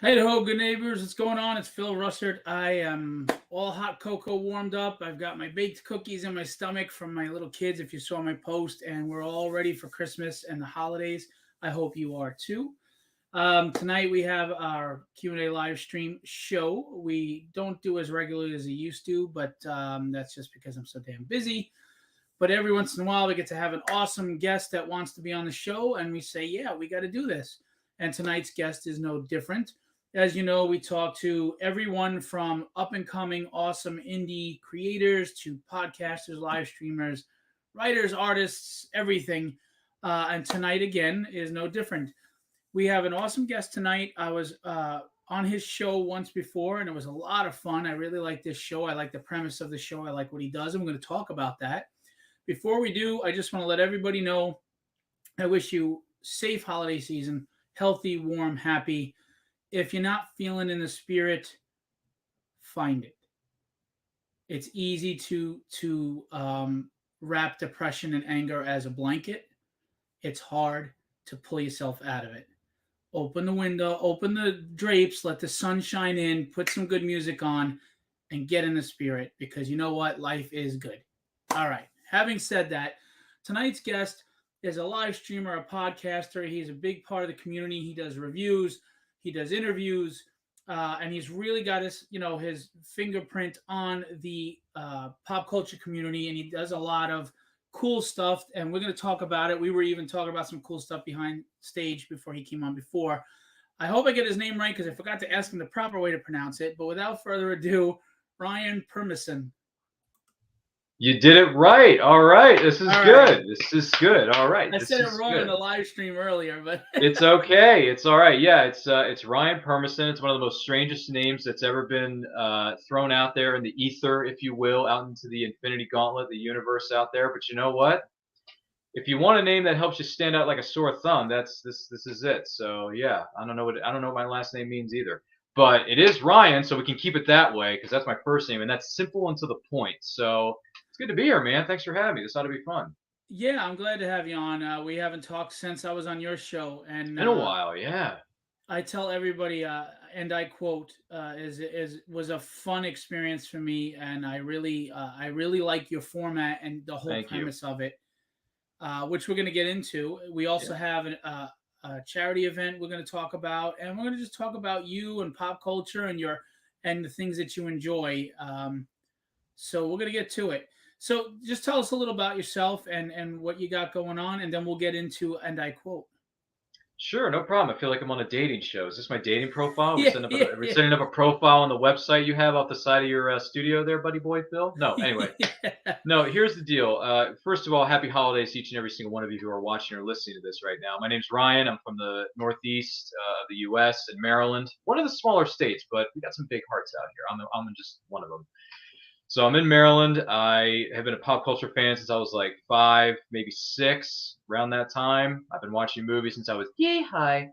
Hey ho, good neighbors. What's going on? It's Phil Russert. I am all hot cocoa warmed up. I've got my baked cookies in my stomach from my little kids, if you saw my post, and we're all ready for Christmas and the holidays. I hope you are too. Tonight we have our Q&A live stream show. We don't do as regularly as we used to, but that's just because I'm so damn busy. But every once in a while, we get to have an awesome guest that wants to be on the show, and we say, yeah, we got to do this. And tonight's guest is no different. As you know, we talk to everyone from up and coming awesome indie creators to podcasters, live streamers, writers, artists, everything. And tonight, again, is no different. We have an awesome guest tonight. I was on his show once before, and it was a lot of fun. I really like this show. I like the premise of the show. I like what he does. And we're going to talk about that. Before we do, I just want to let everybody know I wish you safe holiday season, healthy, warm, happy. If you're not feeling in the spirit, find it. It's easy to wrap depression and anger as a blanket. It's hard to pull yourself out of it. Open the window, open the drapes, let the sun shine in, put some good music on, and get in the spirit because you know what? Life is good. All right. Having said that, tonight's guest is a live streamer, a podcaster. He's a big part of the community. He does reviews, he does interviews, and he's really got his fingerprint on the pop culture community. And he does a lot of cool stuff. And we're going to talk about it. We were even talking about some cool stuff behind stage before he came on before. I hope I get his name right because I forgot to ask him the proper way to pronounce it. But without further ado, Ryan Permison. You did it right. All right. This is All right. good. This is good. All right. I This said it is wrong in good. the live stream earlier, but It's okay. It's all right. Yeah, it's Ryan Permison. It's one of the most strangest names that's ever been thrown out there in the ether, if you will, out into the infinity gauntlet, the universe out there. But you know what? If you want a name that helps you stand out like a sore thumb, that's this. This is it. So yeah, I don't know what my last name means either. But it is Ryan, so we can keep it that way because that's my first name, and that's simple and to the point. So it's good to be here, man. Thanks for having me. This ought to be fun. yeah, I'm glad to have you on. We haven't talked since I was on your show, It's and been a while, yeah. I tell everybody, and I quote, is was a fun experience for me, and I really like your format and the whole Thank you. premise of it, which we're going to get into. We also Yeah. have a charity event we're going to talk about, and we're going to just talk about you and pop culture and your and the things that you enjoy. So we're going to get to it. So just tell us a little about yourself and what you got going on, and then we'll get into and I quote. Sure, no problem. I feel like I'm on a dating show. Is this my dating profile? Yeah, yeah, Are we yeah. setting up a profile on the website you have off the side of your studio there, buddy boy Phil? No, anyway. Yeah. No, here's the deal. First of all, happy holidays to each and every single one of you who are watching or listening to this right now. My name's Ryan. I'm from the Northeast of the U.S. in Maryland, one of the smaller states, but we got some big hearts out here. I'm just one of them. So I'm in Maryland. I have been a pop culture fan since I was like 5, maybe 6, around that time. I've been watching movies since I was yay high.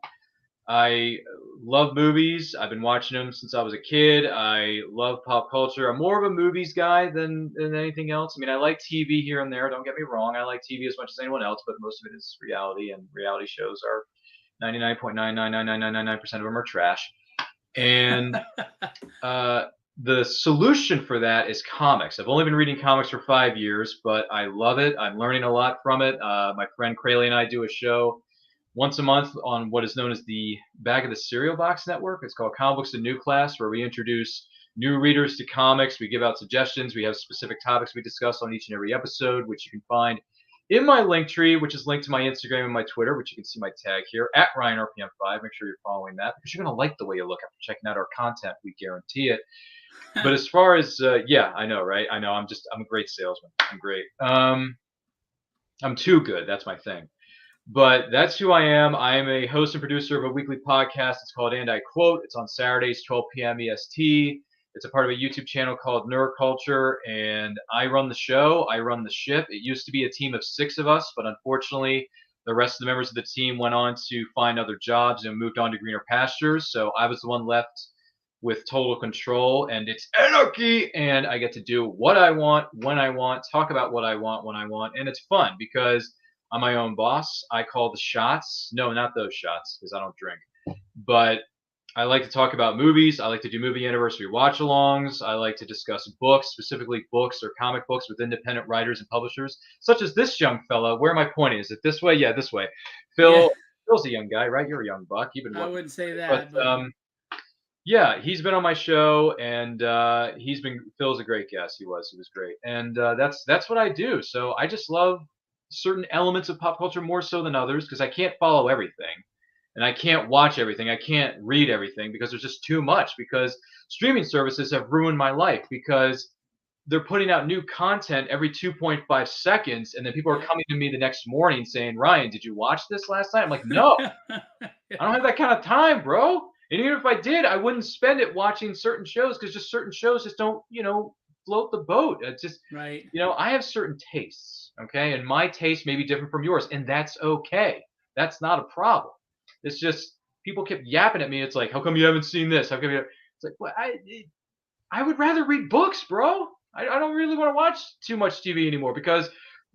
I love movies. I've been watching them since I was a kid. I love pop culture. I'm more of a movies guy than anything else. I mean, I like TV here and there. Don't get me wrong. I like TV as much as anyone else, but most of it is reality, and reality shows are 99.9999999% of them are trash. And uh, the solution for that is comics. I've only been reading comics for 5 years, but I love it. I'm learning a lot from it. My friend Crayley and I do a show once a month on what is known as the Bag of the Cereal Box Network. It's called Comic Books in New Class, where we introduce new readers to comics. We give out suggestions. We have specific topics we discuss on each and every episode, which you can find in my link tree, which is linked to my Instagram and my Twitter, which you can see my tag here at RyanRPM5. Make sure you're following that because you're going to like the way you look after checking out our content. We guarantee it. But as far as yeah, I know, right? I know. I'm a great salesman. I'm great. I'm too good. That's my thing. But that's who I am. I am a host and producer of a weekly podcast. It's called And I Quote. It's on Saturdays, 12 p.m. EST. It's a part of a YouTube channel called Nerd Culture, and I run the show. I run the ship. It used to be a team of 6 of us, but unfortunately, the rest of the members of the team went on to find other jobs and moved on to greener pastures. So I was the one left with total control, and it's anarchy. And I get to do what I want, when I want, talk about what I want, when I want, and it's fun because I'm my own boss. I call the shots. No, not those shots because I don't drink. But I like to talk about movies. I like to do movie anniversary watch-alongs. I like to discuss books, specifically books or comic books with independent writers and publishers, such as this young fella. Where am I pointing? Is it this way? Yeah, this way. Yeah, Phil's a young guy, right? You're a young buck. You've been I working, wouldn't say but that, but yeah, he's been on my show, and Phil's a great guest. He was great, and that's what I do. So I just love certain elements of pop culture more so than others because I can't follow everything, and I can't watch everything. I can't read everything because there's just too much. Because streaming services have ruined my life because they're putting out new content every 2.5 seconds, and then people are yeah. coming to me the next morning saying, "Ryan, did you watch this last night?" I'm like, "No, I don't have that kind of time, bro." And even if I did, I wouldn't spend it watching certain shows because just certain shows just don't, float the boat. It's just, Right. I have certain tastes, okay? And my taste may be different from yours, and that's okay. That's not a problem. It's just people kept yapping at me. It's like, how come you haven't seen this? How come you? It's like, well, I would rather read books, bro. I don't really want to watch too much TV anymore because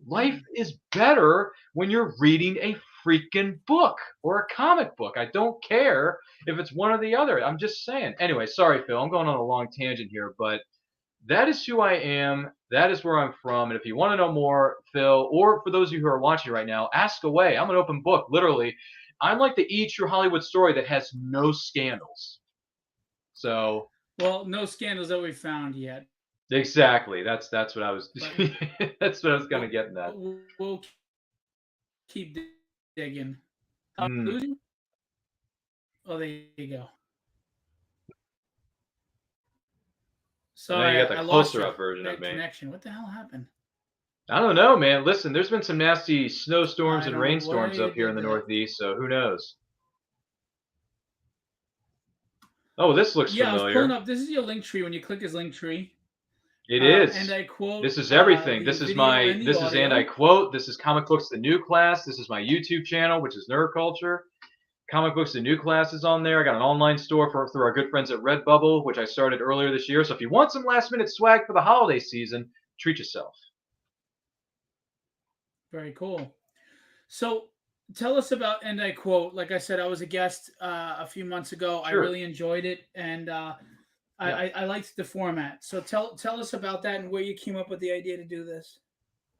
life is better when you're reading a freaking book or a comic book. I don't care if it's one or the other. I'm just saying. Anyway, sorry, Phil. I'm going on a long tangent here, but that is who I am. That is where I'm from. And if you want to know more, Phil, or for those of you who are watching right now, ask away. I'm an open book, literally. I'm like the E True Hollywood story that has no scandals. So Well, no scandals that we found yet, exactly. That's what I was. but That's what I was kind of we'll, getting at. we'll keep digging. Mm. Losing? Oh, there you go. And then Sorry, you got the I lost closer you. up version of Bad me. connection. What the hell happened? I don't know, man. Listen, there's been some nasty snowstorms I and don't know why rainstorms you up here in did the that. Northeast, so who knows? Oh, this looks Yeah, I was pulling familiar. up. This is your link tree. When you click his link tree, It and is. I quote This is everything. the video and the This is and I audio. quote. This is Comic Books the New Class. This is my YouTube channel, which is Nerd Culture. Comic Books the New Class is on there. I got an online store through our good friends at Redbubble, which I started earlier this year. So if you want some last minute swag for the holiday season, treat yourself. Very cool. So tell us about and I quote. Like I said, I was a guest a few months ago. I Sure. really enjoyed it, and Yeah. I liked the format. So tell us about that and where you came up with the idea to do this.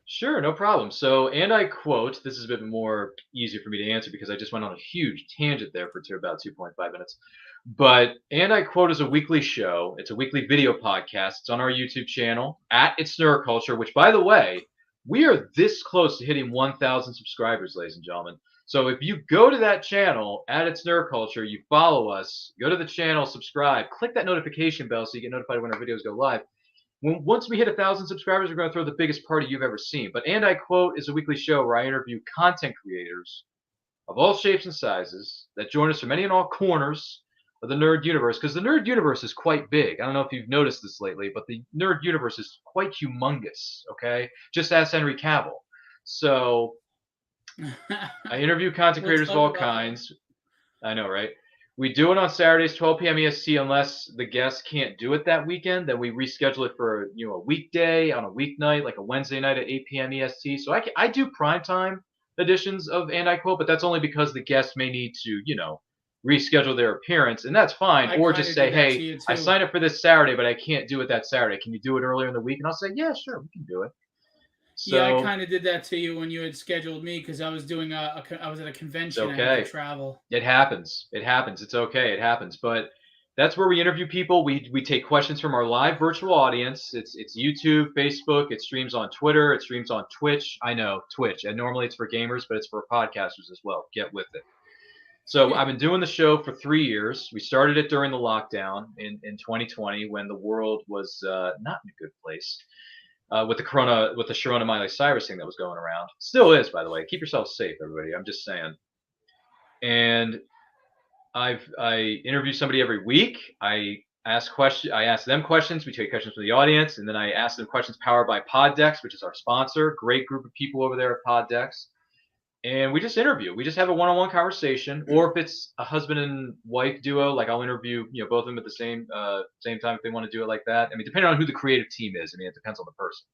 Sure, no problem. So, and I quote, this is a bit more easier for me to answer because I just went on a huge tangent there for about 2.5 minutes. But, and I quote is a weekly show. It's a weekly video podcast. It's on our YouTube channel at It's Nerd Culture, which, by the way, we are this close to hitting 1,000 subscribers, ladies and gentlemen. So if you go to that channel at It's Nerd Culture, you follow us, go to the channel, subscribe, click that notification bell so you get notified when our videos go live. Once we hit 1,000 subscribers, we're going to throw the biggest party you've ever seen. But And I Quote is a weekly show where I interview content creators of all shapes and sizes that join us from any and all corners of the nerd universe. Because the nerd universe is quite big. I don't know if you've noticed this lately, but the nerd universe is quite humongous. Okay, just ask Henry Cavill. So I interview content We'll creators of talk all about that. kinds. I know, right? We do it on Saturdays, 12 p.m. EST, unless the guest can't do it that weekend. Then we reschedule it for a weekday on a weeknight, like a Wednesday night at 8 p.m. EST. So I do primetime editions of And I Quote, but that's only because the guest may need to reschedule their appearance, and that's fine. I Or kind just of say, did that to hey, you I too. signed up for this Saturday, but I can't do it that Saturday. Can you do it earlier in the week? And I'll say, yeah, sure, we can do it. Yeah, I So kind of did that to you when you had scheduled me because I was doing I was at a it's convention. I had to okay. travel. It happens. It happens. It's okay. It happens. But that's where we interview people. We take questions from our live virtual audience. It's YouTube, Facebook. It streams on Twitter. It streams on Twitch. I know Twitch, and normally it's for gamers, but it's for podcasters as well. Get with it. So I've been doing the show for 3 years. We started it during the lockdown in 2020 when the world was not in a good place with the Sharona Miley Cyrus thing that was going around. Still is, by the way. Keep yourself safe, everybody. I'm just saying. And I interview somebody every week. I ask them questions. We take questions from the audience, and then I ask them questions powered by Poddex, which is our sponsor. Great group of people over there at Poddex. And we just interview. We just have a one-on-one conversation. Or if it's a husband and wife duo, like I'll interview both of them at the same time if they want to do it like that. I mean, depending on who the creative team is. I mean, it depends on the person.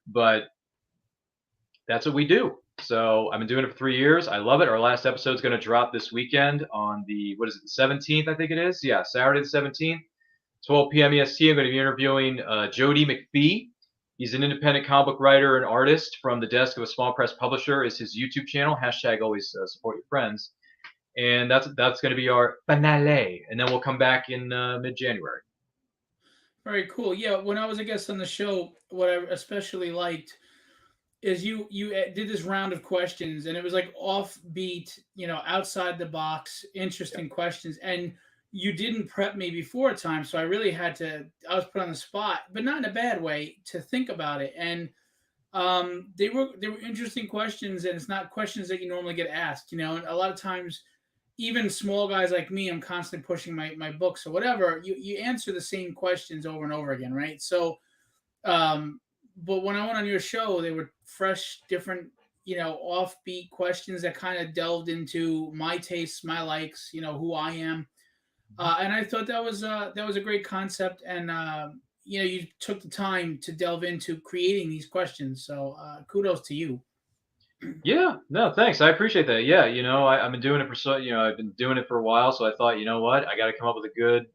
But that's what we do. So I've been doing it for 3 years. I love it. Our last episode is going to drop this weekend on the, what is it, the 17th, I think it is. Yeah, Saturday the 17th, 12 p.m. EST. I'm going to be interviewing Jody McPhee. He's an independent comic book writer and artist from the desk of a small press publisher. Is his YouTube channel, hashtag always support your friends. And that's going to be our finale. And then we'll come back in mid-January. Very cool. Yeah, when I was a guest on the show, what I especially liked is you did this round of questions, and it was like offbeat, outside the box, interesting questions, and you didn't prep me before time, so I really had to. I was put on the spot, but not in a bad way, to think about it, and they were interesting questions, and it's not questions that you normally get asked, and a lot of times, even small guys like me, I'm constantly pushing my books or whatever. You answer the same questions over and over again, right? So. But when I went on your show, they were fresh, different, offbeat questions that kind of delved into my tastes, my likes, who I am, and I thought that was a great concept, and you took the time to delve into creating these questions. So kudos to you. Yeah, no, thanks. I appreciate that. Yeah, I've been doing it I've been doing it for a while. So I thought, you know what, I got to come up with a good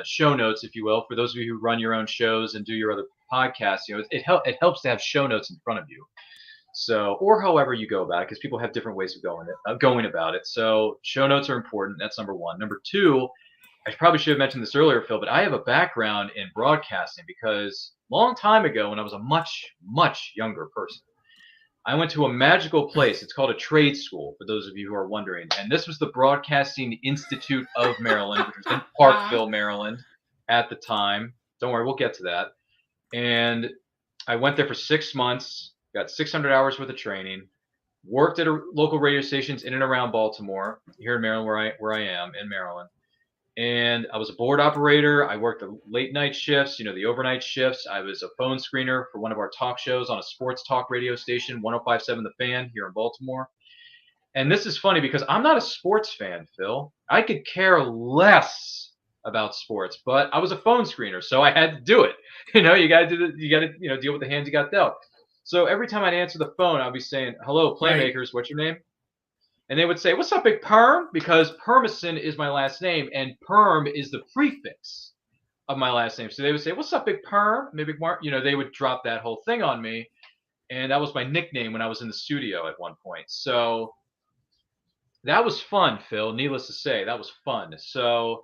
show notes, if you will, for those of you who run your own shows and do your other podcasts. It helps to have show notes in front of you. So, or however you go about it, because people have different ways of going about it. So show notes are important. That's number one. Number two, I probably should have mentioned this earlier, Phil, but I have a background in broadcasting because a long time ago, when I was a much, much younger person, I went to a magical place. It's called a trade school, for those of you who are wondering. And this was the Broadcasting Institute of Maryland, which was in Parkville, Maryland at the time. Don't worry, we'll get to that. And I went there for 6 months, got 600 hours worth of training, worked at local radio stations in and around Baltimore, here in Maryland, where I am in Maryland. And I was a board operator. I worked the late night shifts, the overnight shifts. I was a phone screener for one of our talk shows on a sports talk radio station, 105.7 The Fan here in Baltimore. And this is funny because I'm not a sports fan, Phil. I could care less about sports, but I was a phone screener, so I had to do it. You got to deal with the hands you got dealt. So every time I'd answer the phone, I'd be saying, "Hello, Playmakers, right. What's your name?" And they would say, "What's up, Big Perm?" Because Permison is my last name, and Perm is the prefix of my last name. So they would say, "What's up, Big Perm?" Maybe Mark. They would drop that whole thing on me, and that was my nickname when I was in the studio at one point. So that was fun, Phil. Needless to say, that was fun. So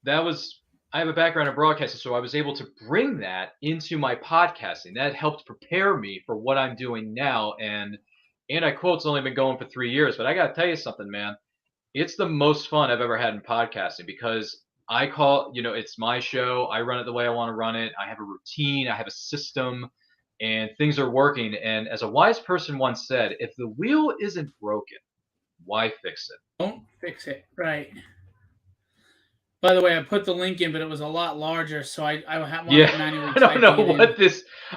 I have a background in broadcasting, so I was able to bring that into my podcasting. That helped prepare me for what I'm doing now, and I quote, it's only been going for 3 years, but I got to tell you something, man. It's the most fun I've ever had in podcasting because it's my show. I run it the way I want to run it. I have a routine. I have a system, and things are working. And as a wise person once said, if the wheel isn't broken, why fix it? Don't fix it. Right. By the way, I put the link in, but it was a lot larger, so I wanted to manually type it in. I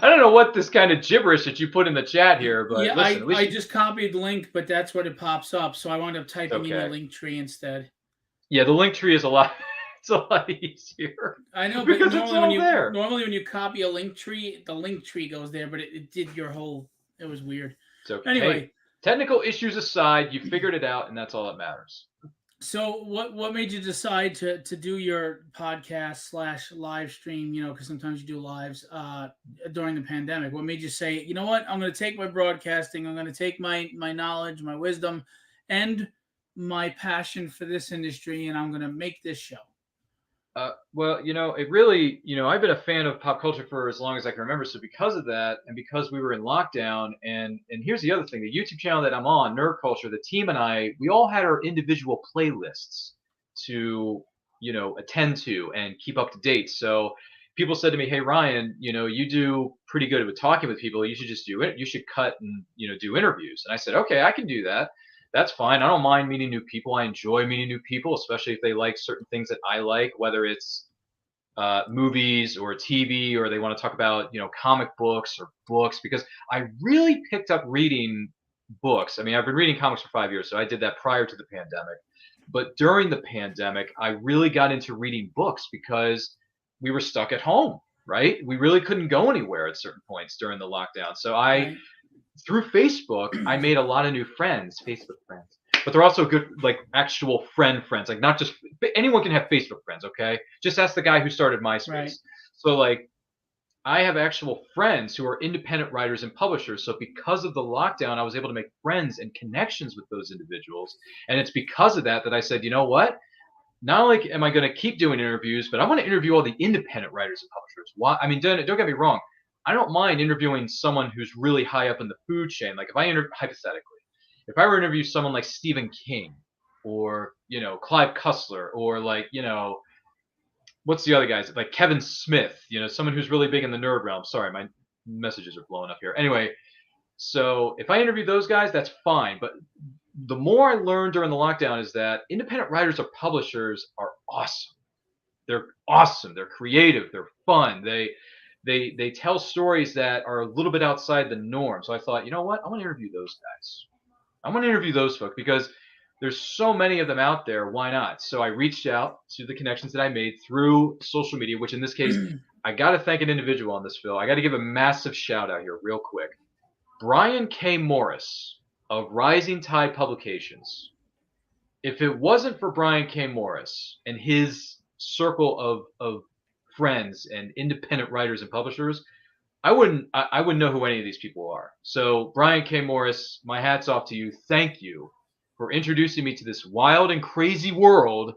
don't know what this kind of gibberish that you put in the chat here, but yeah, listen, I just copied the link, but that's what it pops up, so I wound up typing in the link tree instead. Yeah, the link tree is a lot easier. I know, but normally when you copy a link tree, the link tree goes there, but it did your whole. It was weird. It's okay. Anyway, technical issues aside, you figured it out, and that's all that matters. So what made you decide to do your podcast / live stream, because sometimes you do lives during the pandemic? What made you say, you know what, I'm going to take my broadcasting, I'm going to take my knowledge, my wisdom, and my passion for this industry, and I'm going to make this show? Well, it really, I've been a fan of pop culture for as long as I can remember. So because of that, and because we were in lockdown, and here's the other thing, the YouTube channel that I'm on, Nerd Culture, the team and I, we all had our individual playlists to, attend to and keep up to date. So people said to me, "Hey, Ryan, you do pretty good with talking with people. You should just do it. You should cut and, do interviews." And I said, "Okay, I can do that. That's fine. I don't mind meeting new people. I enjoy meeting new people, especially if they like certain things that I like, whether it's movies or TV, or they want to talk about, comic books or books, because I really picked up reading books. I mean, I've been reading comics for 5 years, so I did that prior to the pandemic. But during the pandemic, I really got into reading books because we were stuck at home, right? We really couldn't go anywhere at certain points during the lockdown. So through Facebook, I made a lot of new friends, Facebook friends. But they're also good, like actual friends. Like not just anyone can have Facebook friends. Okay, just ask the guy who started MySpace. Right. So like, I have actual friends who are independent writers and publishers. So because of the lockdown, I was able to make friends and connections with those individuals. And it's because of that that I said, you know what? Not only am I going to keep doing interviews, but I want to interview all the independent writers and publishers. Why? I mean, don't get me wrong. I don't mind interviewing someone who's really high up in the food chain. Like if I hypothetically, if I were to interview someone like Stephen King or, Clive Cussler or like, what's the other guys? Like Kevin Smith, someone who's really big in the nerd realm. Sorry, my messages are blowing up here. Anyway, so if I interview those guys, that's fine. But the more I learned during the lockdown is that independent writers or publishers are awesome. They're awesome. They're creative. They're fun. They tell stories that are a little bit outside the norm. So I thought, you know what? I want to interview those guys. I want to interview those folks because there's so many of them out there. Why not? So I reached out to the connections that I made through social media, which in this case, I got to thank an individual on this, Phil. I got to give a massive shout out here real quick. Brian K. Morris of Rising Tide Publications. If it wasn't for Brian K. Morris and his circle of friends and independent writers and publishers, I wouldn't know who any of these people are. So Brian K. Morris, my hat's off to you. Thank you for introducing me to this wild and crazy world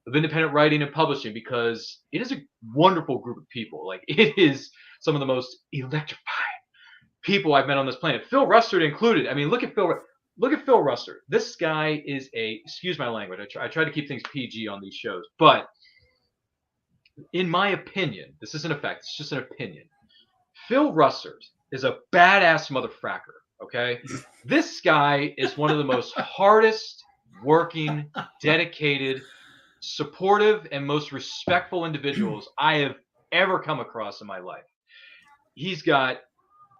of independent writing and publishing, because it is a wonderful group of people. Like it is some of the most electrifying people I've met on this planet. Phil Rustard included. I mean, look at Phil Rustard. This guy is excuse my language. I try to keep things PG on these shows, but in my opinion, this isn't a fact. It's just an opinion. Phil Rustard is a badass motherfracker, okay? This guy is one of the most hardest working, dedicated, supportive, and most respectful individuals I have ever come across in my life. He's got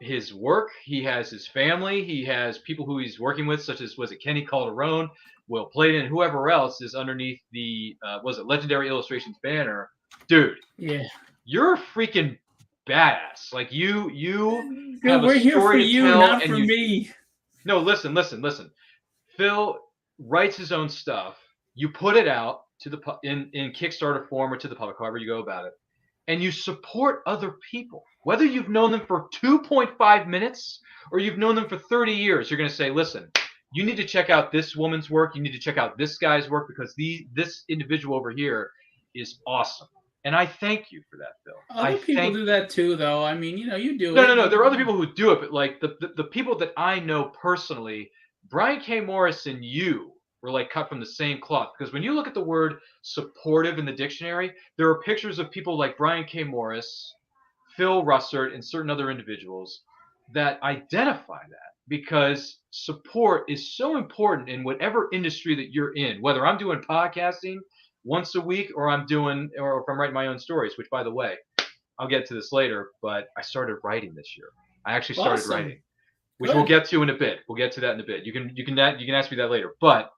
his work, he has his family, he has people who he's working with, such as, was it Kenny Calderon, Will Playton, whoever else is underneath the, Legendary Illustrations banner. Dude, yeah, you're a freaking badass. Like you have we're a here for story to you, tell, not and for me. No, listen. Phil writes his own stuff. You put it out to the in Kickstarter form or to the public, however you go about it, and you support other people. Whether you've known them for 2.5 minutes or you've known them for 30 years, you're going to say, listen, you need to check out this woman's work. You need to check out this guy's work because this individual over here is awesome. And I thank you for that, Phil. Other people do that too, though. I mean, you do it. No. There are other people who do it, but like the people that I know personally, Brian K. Morris and you were like cut from the same cloth. Because when you look at the word supportive in the dictionary, there are pictures of people like Brian K. Morris, Phil Rustard, and certain other individuals that identify that, because support is so important in whatever industry that you're in. Whether I'm doing podcasting once a week or if I'm writing my own stories, which, by the way, I'll get to this later, but I started writing this year. I actually started writing, which we'll get to in a bit. We'll get to that in a bit. You can ask me that later. But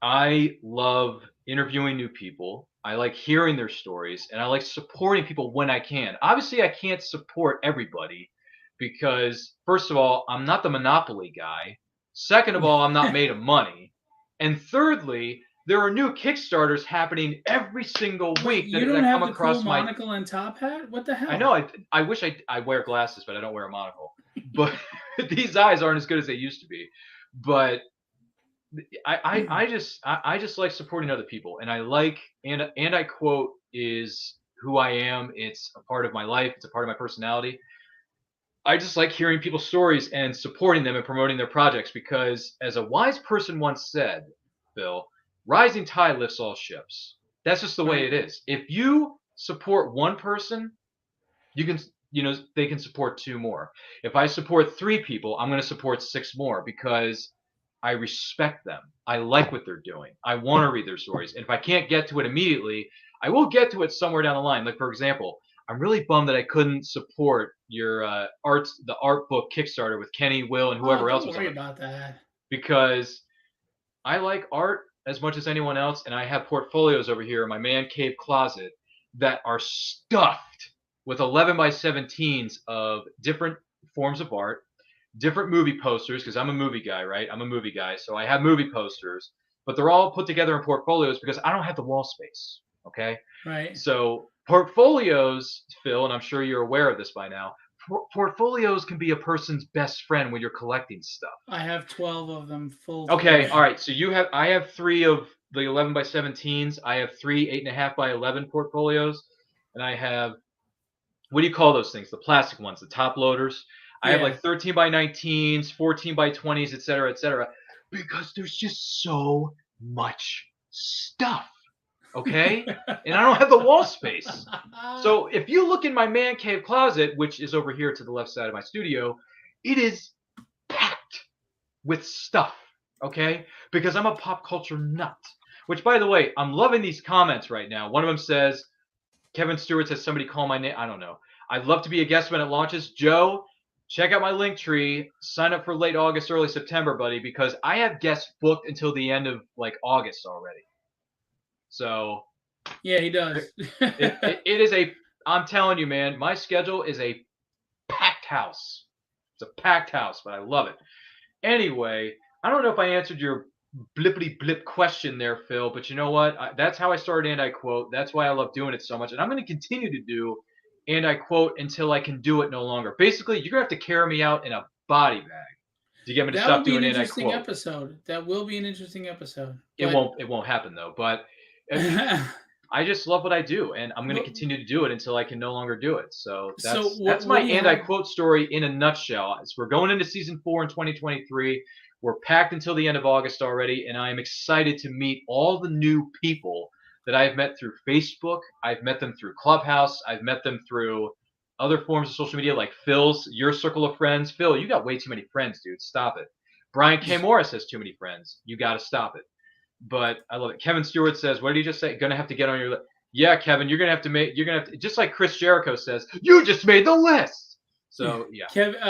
I love interviewing new people. I like hearing their stories, and I like supporting people when I can. Obviously, I can't support everybody because, first of all, I'm not the Monopoly guy. Second of all, I'm not made of money. And thirdly, there are new Kickstarters happening every single week. You don't have the cool monocle and top hat? What the hell? I know. I wish I wear glasses, but I don't wear a monocle. But these eyes aren't as good as they used to be. But I just like supporting other people, and I like and I quote is who I am. It's a part of my life. It's a part of my personality. I just like hearing people's stories and supporting them and promoting their projects because, as a wise person once said, Bill, rising tide lifts all ships. That's just the way it is. If you support one person, they can support two more. If I support 3 people, I'm going to support 6 more because I respect them. I like what they're doing. I want to read their stories. And if I can't get to it immediately, I will get to it somewhere down the line. Like, for example, I'm really bummed that I couldn't support your the art book Kickstarter with Kenny, Will, and whoever else was on it. Don't worry about that. Because I like art as much as anyone else, and I have portfolios over here in my man cave closet that are stuffed with 11 by 17s of different forms of art. different movie posters because I'm a movie guy, right? I'm a movie guy, so I have movie posters, but they're all put together in portfolios because I don't have the wall space. Okay, Right. so portfolios, Phil, and I'm sure you're aware of this by now. Portfolios can be a person's best friend when you're collecting stuff. I have 12 of them full to Okay, the all right. So I have 3 of the 11 by 17s. I have 3 8.5 by 11 portfolios, and I have, what do you call those things? The plastic ones, the top loaders. I have Yeah. like 13 by 19s, 14 by 20s, et cetera, because there's just so much stuff. Okay, and I don't have the wall space. So if you look in my man cave closet, which is over here to the left side of my studio, it is packed with stuff. Okay, because I'm a pop culture nut. Which, by the way, I'm loving these comments right now. One of them says, Kevin Stewart says, somebody call my name. I don't know. I'd love to be a guest when it launches. Joe, check out my link tree. Sign up for late August, early September, buddy, because I have guests booked until the end of like August already. So yeah, he does. it is a, I'm telling you, man, my schedule is a packed house. It's a packed house, but I love it. Anyway, I don't know if I answered your blippity blip question there, Phil, but you know what? That's how I started And I Quote. That's why I love doing it so much. And I'm going to continue to do And I Quote until I can do it no longer. Basically, you're going to have to carry me out in a body bag to get me to That stop will be doing an And I interesting Quote. episode. That will be an interesting episode. It won't happen though. But I just love what I do, and I'm going to continue to do it until I can no longer do it. So that's my And I Quote story in a nutshell. So we're going into season 4 in 2023. We're packed until the end of August already, and I'm excited to meet all the new people that I've met through Facebook. I've met them through Clubhouse. I've met them through other forms of social media like Phil's, your circle of friends. Phil, you got way too many friends, dude. Stop it. Brian K. Morris has too many friends. You got to stop it. But I love it. Kevin Stewart says, what did he just say? Gonna have to get on your list. Yeah, Kevin, you're gonna have to, just like Chris Jericho says, you just made the list. So yeah.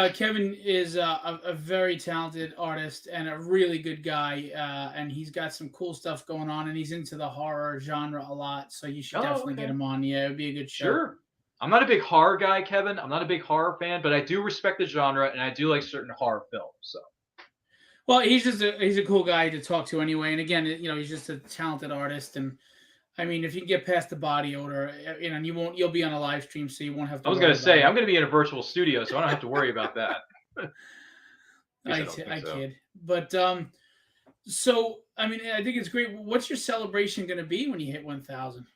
Kevin is a very talented artist and a really good guy, and he's got some cool stuff going on, and he's into the horror genre a lot. So you should definitely get him on. Yeah, it would be a good show. Sure. I'm not a big horror guy, Kevin. I'm not a big horror fan, but I do respect the genre, and I do like certain horror films. So. Well, he's a cool guy to talk to anyway. And again, he's just a talented artist. And I mean, if you can get past the body odor, and you'll be on a live stream, so you won't have to. I was going to say, I'm going to be in a virtual studio, so I don't have to worry about that. I kid. But so I mean, I think it's great. What's your celebration going to be when you hit 1,000?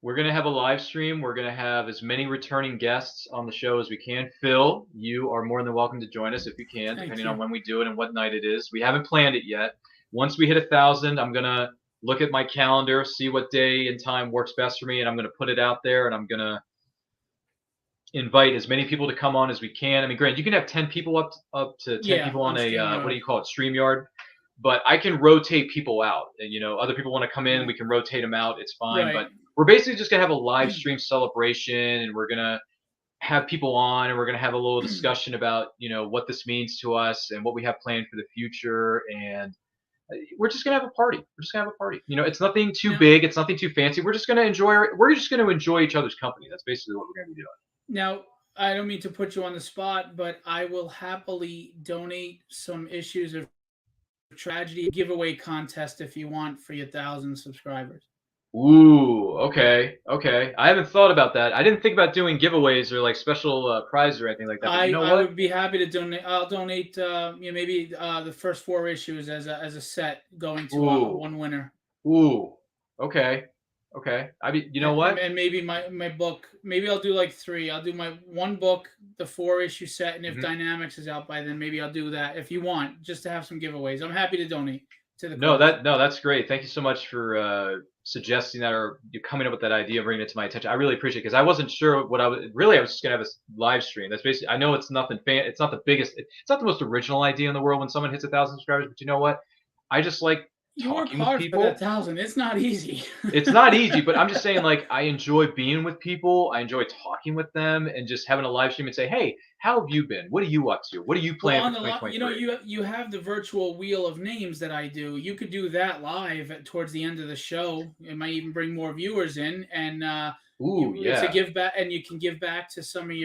We're going to have a live stream. We're going to have as many returning guests on the show as we can. Phil, you are more than welcome to join us if you can, depending on when we do it and what night it is. We haven't planned it yet. Once we hit 1,000, I'm going to look at my calendar, see what day and time works best for me, and I'm going to put it out there, and I'm going to invite as many people to come on as we can. I mean, granted, you can have 10 people up to 10 people on a, what do you call it, StreamYard. But I can rotate people out. And, other people want to come in, we can rotate them out. It's fine. Right. But we're basically just going to have a live stream celebration, and we're going to have people on, and we're going to have a little discussion about, what this means to us and what we have planned for the future. And we're just going to have a party. We're just going to have a party. It's nothing too big. It's nothing too fancy. We're just going to enjoy each other's company. That's basically what we're going to be doing. Now, I don't mean to put you on the spot, but I will happily donate some issues of Tragedy giveaway contest if you want for your 1,000 subscribers. Ooh, okay. I haven't thought about that. I didn't think about doing giveaways or like special prizes or anything like that. I would be happy to donate. I'll donate, maybe the first 4 issues as a set going to one winner. Ooh, okay. I mean, you know what? And maybe my book. Maybe I'll do like 3. I'll do my 1 book, the 4-issue set, and if Dynamics is out by then, maybe I'll do that. If you want, just to have some giveaways, I'm happy to donate to the. That's great. Thank you so much for suggesting that, or you coming up with that idea, bringing it to my attention. I really appreciate it, because I wasn't sure what I was just gonna have a live stream. That's basically. I know it's nothing. It's not the biggest. It's not the most original idea in the world when someone hits 1,000 subscribers. But you know what? I just like. You work hard for that 1,000. It's not easy. It's not easy, but I'm just saying, like, I enjoy being with people. I enjoy talking with them and just having a live stream and say, hey, how have you been? What are you up to? What are you planning for 2023? You have the virtual wheel of names that I do. You could do that live towards the end of the show. It might even bring more viewers in. And Ooh, It's a yeah. give back, and you can give back to some of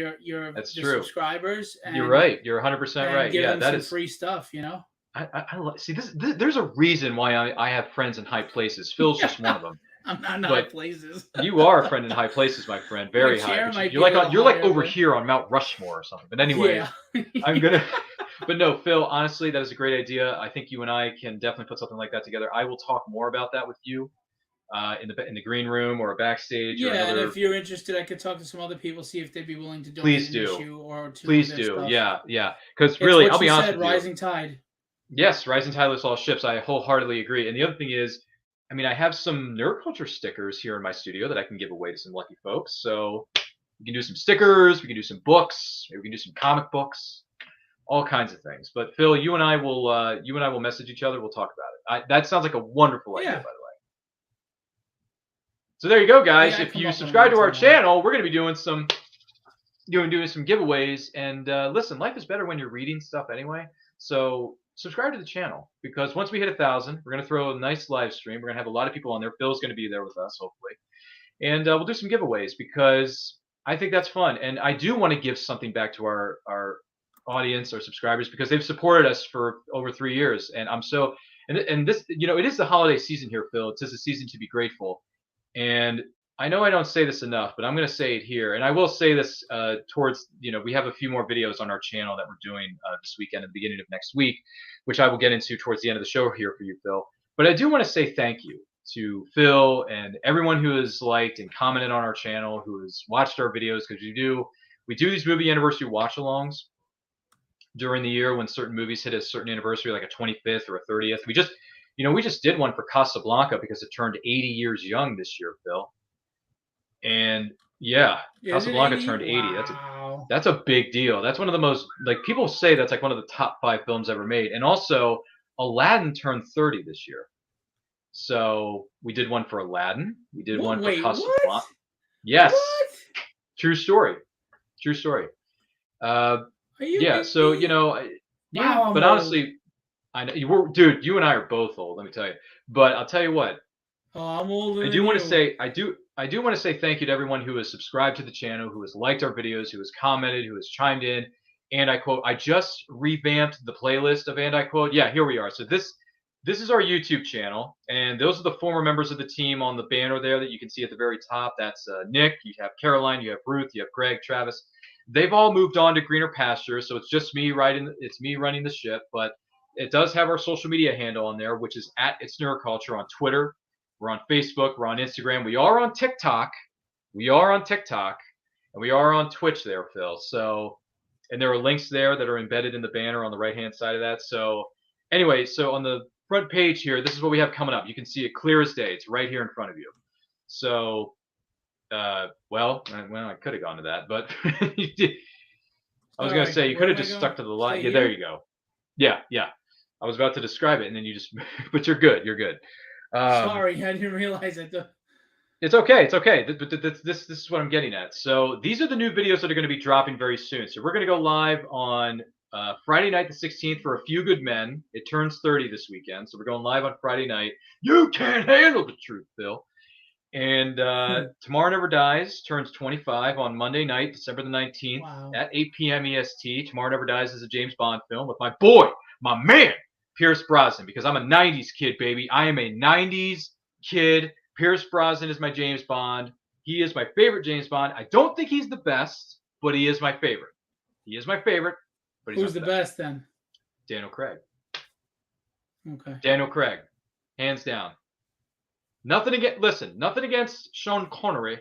That's the true. subscribers, You're and right. You're 100% right. give Yeah, them that some is. free stuff. You know. See this. There's a reason why I have friends in high places. Phil's just one of them. I'm not in high But places. you are a friend in high places, my friend. My Very high. chair But might be you're a like little you're like higher, over but here on Mount Rushmore or something. But anyway, yeah. I'm gonna. But no, Phil. Honestly, that is a great idea. I think you and I can definitely put something like that together. I will talk more about that with you in the green room or backstage or Yeah, and another. if you're interested, I could talk to some other people, see if they'd be willing to donate Please an do. issue or two of Please their do. stuff. Yeah, yeah. Because It's really, I'll what be you honest said, with you. rising tide. Yes, Rising Tide lifts all ships. I wholeheartedly agree. And the other thing is, I mean, I have some nerd culture stickers here in my studio that I can give away to some lucky folks. So we can do some stickers, we can do some books, maybe we can do some comic books, all kinds of things. But Phil, you and I will message each other. We'll talk about it. That sounds like a wonderful idea, by Yeah. the way. So there you go, Yeah, guys. I If come you up with them subscribe once to in our a while. channel, we're going to be doing some giveaways. And listen, life is better when you're reading stuff anyway. So subscribe to the channel because once we hit 1,000, we're going to throw a nice live stream. We're going to have a lot of people on there. Phil's going to be there with us, hopefully. And we'll do some giveaways because I think that's fun. And I do want to give something back to our audience, our subscribers, because they've supported us for over 3 years. And I'm so, and this, it is the holiday season here, Phil. It's just a season to be grateful. And I know I don't say this enough, but I'm going to say it here. And I will say this towards, we have a few more videos on our channel that we're doing this weekend at the beginning of next week, which I will get into towards the end of the show here for you, Phil. But I do want to say thank you to Phil and everyone who has liked and commented on our channel, who has watched our videos, because we do these movie anniversary watch-alongs during the year when certain movies hit a certain anniversary, like a 25th or a 30th. We just did one for Casablanca because it turned 80 years young this year, Phil. And yeah, Is it Casablanca 80? turned 80. Wow. That's a big deal. That's one of the most, like, people say that's like one of the top 5 films ever made. And also, Aladdin turned 30 this year. So we did one for Aladdin. We did one for Wait, Casablanca. what? Yes. What? True story. True story. Are you Yeah. kidding So me? yeah. Wow, I'm But old. honestly, I know dude. You and I are both old. Let me tell you. But I'll tell you what. Oh, I'm older I than do want to you. say I do want to say thank you to everyone who has subscribed to the channel, who has liked our videos, who has commented, who has chimed in. And I quote, I just revamped the playlist of and I quote. Yeah, here we are. So this is our YouTube channel, and those are the former members of the team on the banner there that you can see at the very top. That's Nick, you have Caroline, you have Ruth, you have Greg, Travis. They've all moved on to greener pastures, so it's just me running the ship. But it does have our social media handle on there, which is at It's Nerd Culture on Twitter. We're on Facebook. We're on Instagram. We are on TikTok. We are on TikTok. And we are on Twitch there, Phil. So, and there are links there that are embedded in the banner on the right-hand side of that. So, anyway, so on the front page here, this is what we have coming up. You can see it clear as day. It's right here in front of you. So, well, I could have gone to that, but I was going to say you could have just stuck to the line. Yeah, there you go. Yeah. I was about to describe it, and then you just, but you're good. You're good. Sorry, I didn't realize it. It's okay. It's okay. This is what I'm getting at. So these are the new videos that are going to be dropping very soon. So we're going to go live on Friday night, the 16th, for A Few Good Men. It turns 30 this weekend, so we're going live on Friday night. You can't handle the truth, Phil. And Tomorrow Never Dies turns 25 on Monday night, December the 19th, at 8 p.m. EST. Tomorrow Never Dies is a James Bond film with my boy, my man, Pierce Brosnan, because I'm a 90s kid, baby. I am a 90s kid. Pierce Brosnan is my James Bond. He is my favorite James Bond. I don't think he's the best, but he is my favorite. He is my favorite, but he's Who's the best then? Daniel Craig. Okay. Daniel Craig, hands down. Nothing against Sean Connery.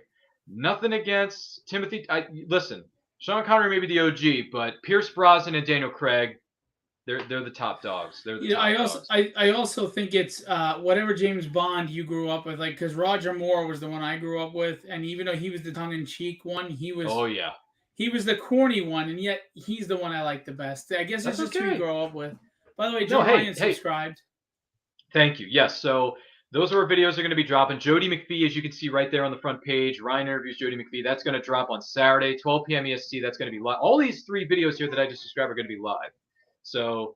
Nothing against Timothy. Listen, Sean Connery may be the OG, but Pierce Brosnan and Daniel Craig, they're the top dogs. They're the top dogs. I also think it's whatever James Bond you grew up with, like, because Roger Moore was the one I grew up with, and even though he was the tongue-in-cheek one, he was he was the corny one, and yet he's the one I like the best. I guess it's just who you grow up with. By the way, Joe Ryan subscribed. Thank you. Yes, so those are our videos are going to be dropping. Jody McPhee, as you can see right there on the front page, Ryan interviews Jody McPhee. That's going to drop on Saturday, 12 p.m. EST. That's going to be live. All these 3 videos here that I just described are going to be live. So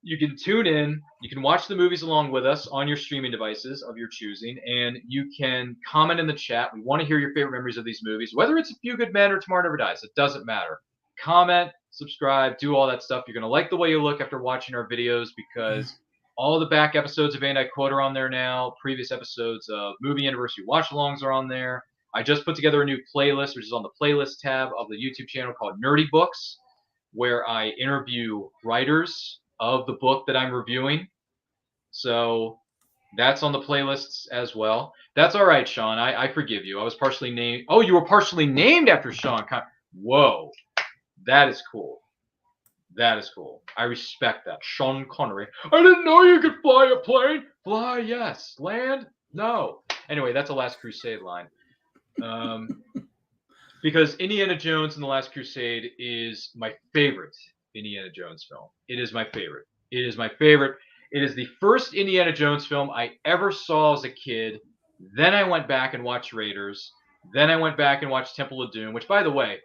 You can tune in. You can watch the movies along with us on your streaming devices of your choosing, and you can comment in the chat. We want to hear your favorite memories of these movies, whether it's A Few Good Men or Tomorrow Never Dies. It doesn't matter. Comment, subscribe, do all that stuff. You're going to like the way you look after watching our videos because all the back episodes of And I Quote are on there now. Previous episodes of Movie Anniversary Watch-Alongs are on there. I just put together a new playlist, which is on the playlist tab of the YouTube channel called Nerdy Books, where I interview writers of the book that I'm reviewing. So that's on the playlists as well. That's all right, Sean. I forgive you. I was partially named. Oh, you were partially named after Sean. Whoa. That is cool. That is cool. I respect that. Sean Connery. I didn't know you could fly a plane. Fly, yes. Land, no. Anyway, that's a Last Crusade line. Because Indiana Jones and the Last Crusade is my favorite Indiana Jones film. It is my favorite. It is my favorite. It is the first Indiana Jones film I ever saw as a kid. Then I went back and watched Raiders. Then I went back and watched Temple of Doom, which, by the way,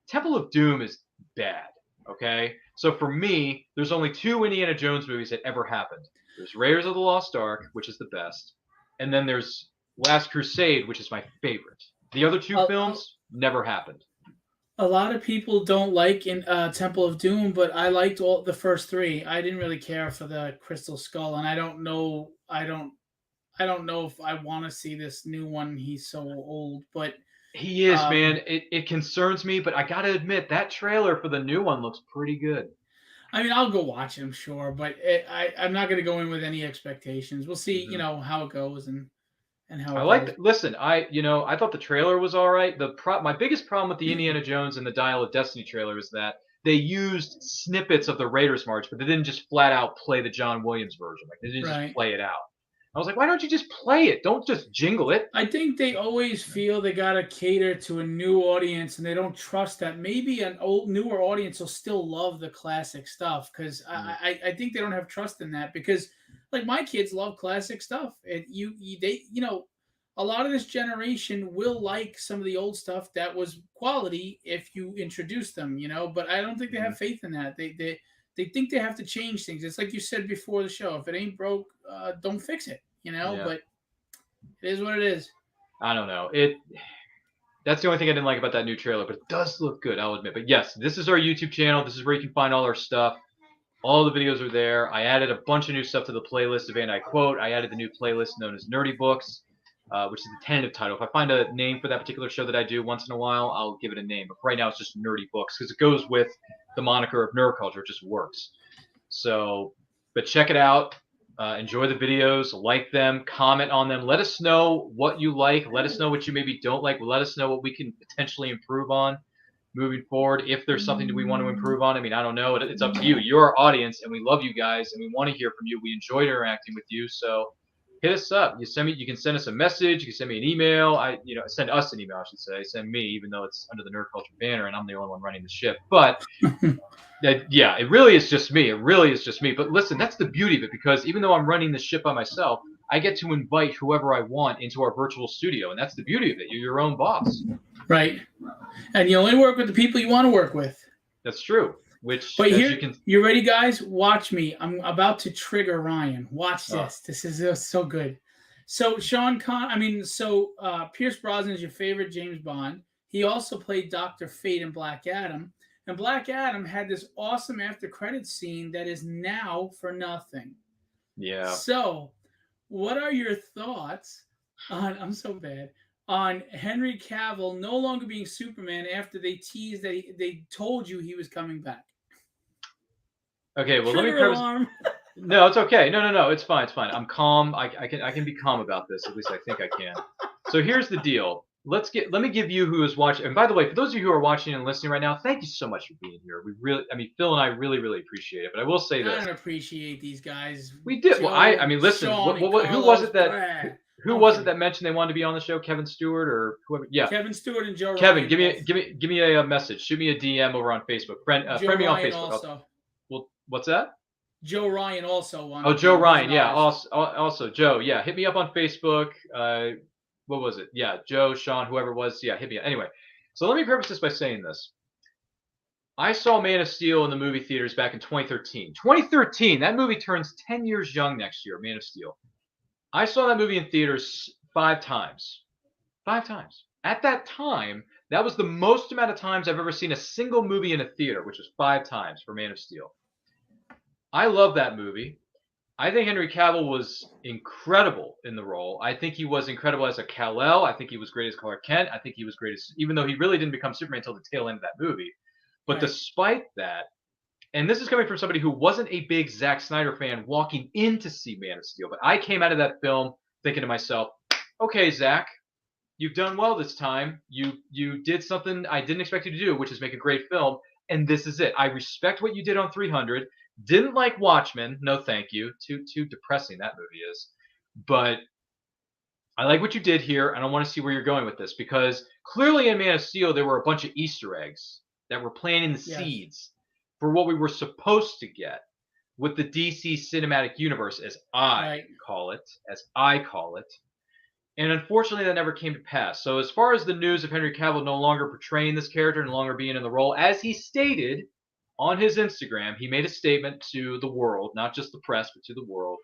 Temple of Doom is bad, okay? So for me, there's only 2 Indiana Jones movies that ever happened. There's Raiders of the Lost Ark, which is the best, and then there's Last Crusade, which is my favorite. The other 2 films never happened. A lot of people don't like in Temple of Doom, but I liked all the first 3. I didn't really care for the Crystal Skull, and I don't know if I want to see this new one. He's so old, but he is, man. It concerns me, but I gotta admit that trailer for the new one looks pretty good. I mean, I'll go watch it, I'm sure, but I'm not going to go in with any expectations. We'll see, how it goes and how. I like. Listen, I thought the trailer was all right. My biggest problem with the Indiana Jones and the Dial of Destiny trailer is that they used snippets of the Raiders March, but they didn't just flat out play the John Williams version. Like they didn't just play it out. I was like, why don't you just play it? Don't just jingle it. I think they always feel they got to cater to a new audience, and they don't trust that maybe an newer audience will still love the classic stuff because I think they don't have trust in that because, like, my kids love classic stuff. And a lot of this generation will like some of the old stuff that was quality if you introduce them, but I don't think they have faith in that. They think they have to change things. It's like you said before the show. If it ain't broke, don't fix it, but it is what it is. I don't know. That's the only thing I didn't like about that new trailer, but it does look good, I'll admit. But yes, this is our YouTube channel. This is where you can find all our stuff. All the videos are there. I added a bunch of new stuff to the playlist of And I Quote. I added the new playlist known as Nerdy Books, which is the tentative title. If I find a name for that particular show that I do once in a while, I'll give it a name. But right now it's just Nerdy Books because it goes with the moniker of nerd culture. It just works. So, but check it out. Enjoy the videos. Like them. Comment on them. Let us know what you like. Let us know what you maybe don't like. Let us know what we can potentially improve on moving forward. If there's something that we want to improve on. I mean, I don't know. It's up to you. You're our audience, and we love you guys, and we want to hear from you. We enjoyed interacting with you. So hit us up. You can send us a message. You can send me an email. Send us an email, I should say. Send me, even though it's under the Nerd Culture banner, and I'm the only one running the ship. But it really is just me. It really is just me. But listen, that's the beauty of it, because even though I'm running the ship by myself, I get to invite whoever I want into our virtual studio, and that's the beauty of it. You're your own boss. Right. And you only work with the people you want to work with. That's true. But here, you ready, guys? Watch me. I'm about to trigger Ryan. Watch this. This is so good. So Pierce Brosnan is your favorite James Bond. He also played Dr. Fate in Black Adam. And Black Adam had this awesome after credits scene that is now for nothing. Yeah. So, what are your thoughts on? I'm so bad. On Henry Cavill no longer being Superman after they teased that they told you he was coming back. Okay, well, let me preface. No, it's okay. No, it's fine. It's fine. I'm calm. I can be calm about this. At least I think I can. So here's the deal. Let me give you who is watching. And by the way, for those of you who are watching and listening right now, thank you so much for being here. Phil and I really, really appreciate it. But I will say this. I don't appreciate these guys. We did. Well, listen. Who was it that? Who was it that mentioned they wanted to be on the show? Kevin Stewart or whoever? Yeah. Kevin Stewart and Joe Ryan. Kevin, give me a message. Shoot me a DM over on Facebook. Friend me on Facebook. Also. Well, what's that? Joe Ryan also won. Oh, Joe Ryan. Yeah. Also Joe. Yeah. Hit me up on Facebook. What was it? Yeah. Joe, Sean, whoever it was. Yeah. Hit me up. Anyway, so let me preface this by saying this. I saw Man of Steel in the movie theaters back in 2013. 2013, that movie turns 10 years young next year, Man of Steel. I saw that movie in theaters 5 times. 5 times. At that time, that was the most amount of times I've ever seen a single movie in a theater, which was 5 times for Man of Steel. I love that movie. I think Henry Cavill was incredible in the role. I think he was incredible as a Kal-El. I think he was great as Clark Kent. I think he was great as, even though he really didn't become Superman until the tail end of that movie. But Right. despite that, and this is coming from somebody who wasn't a big Zack Snyder fan walking in to see Man of Steel, but I came out of that film thinking to myself, okay, Zack, you've done well this time. You did something I didn't expect you to do, which is make a great film, and this is it. I respect what you did on 300. Didn't like Watchmen. No, thank you. Too depressing that movie is. But I like what you did here, and I want to see where you're going with this because clearly in Man of Steel there were a bunch of Easter eggs that were planting the Yes. seeds for what we were supposed to get with the DC cinematic universe, as I call it, And unfortunately, that never came to pass. So as far as the news of Henry Cavill no longer portraying this character, no longer being in the role, as he stated on his Instagram, he made a statement to the world, not just the press, but to the world.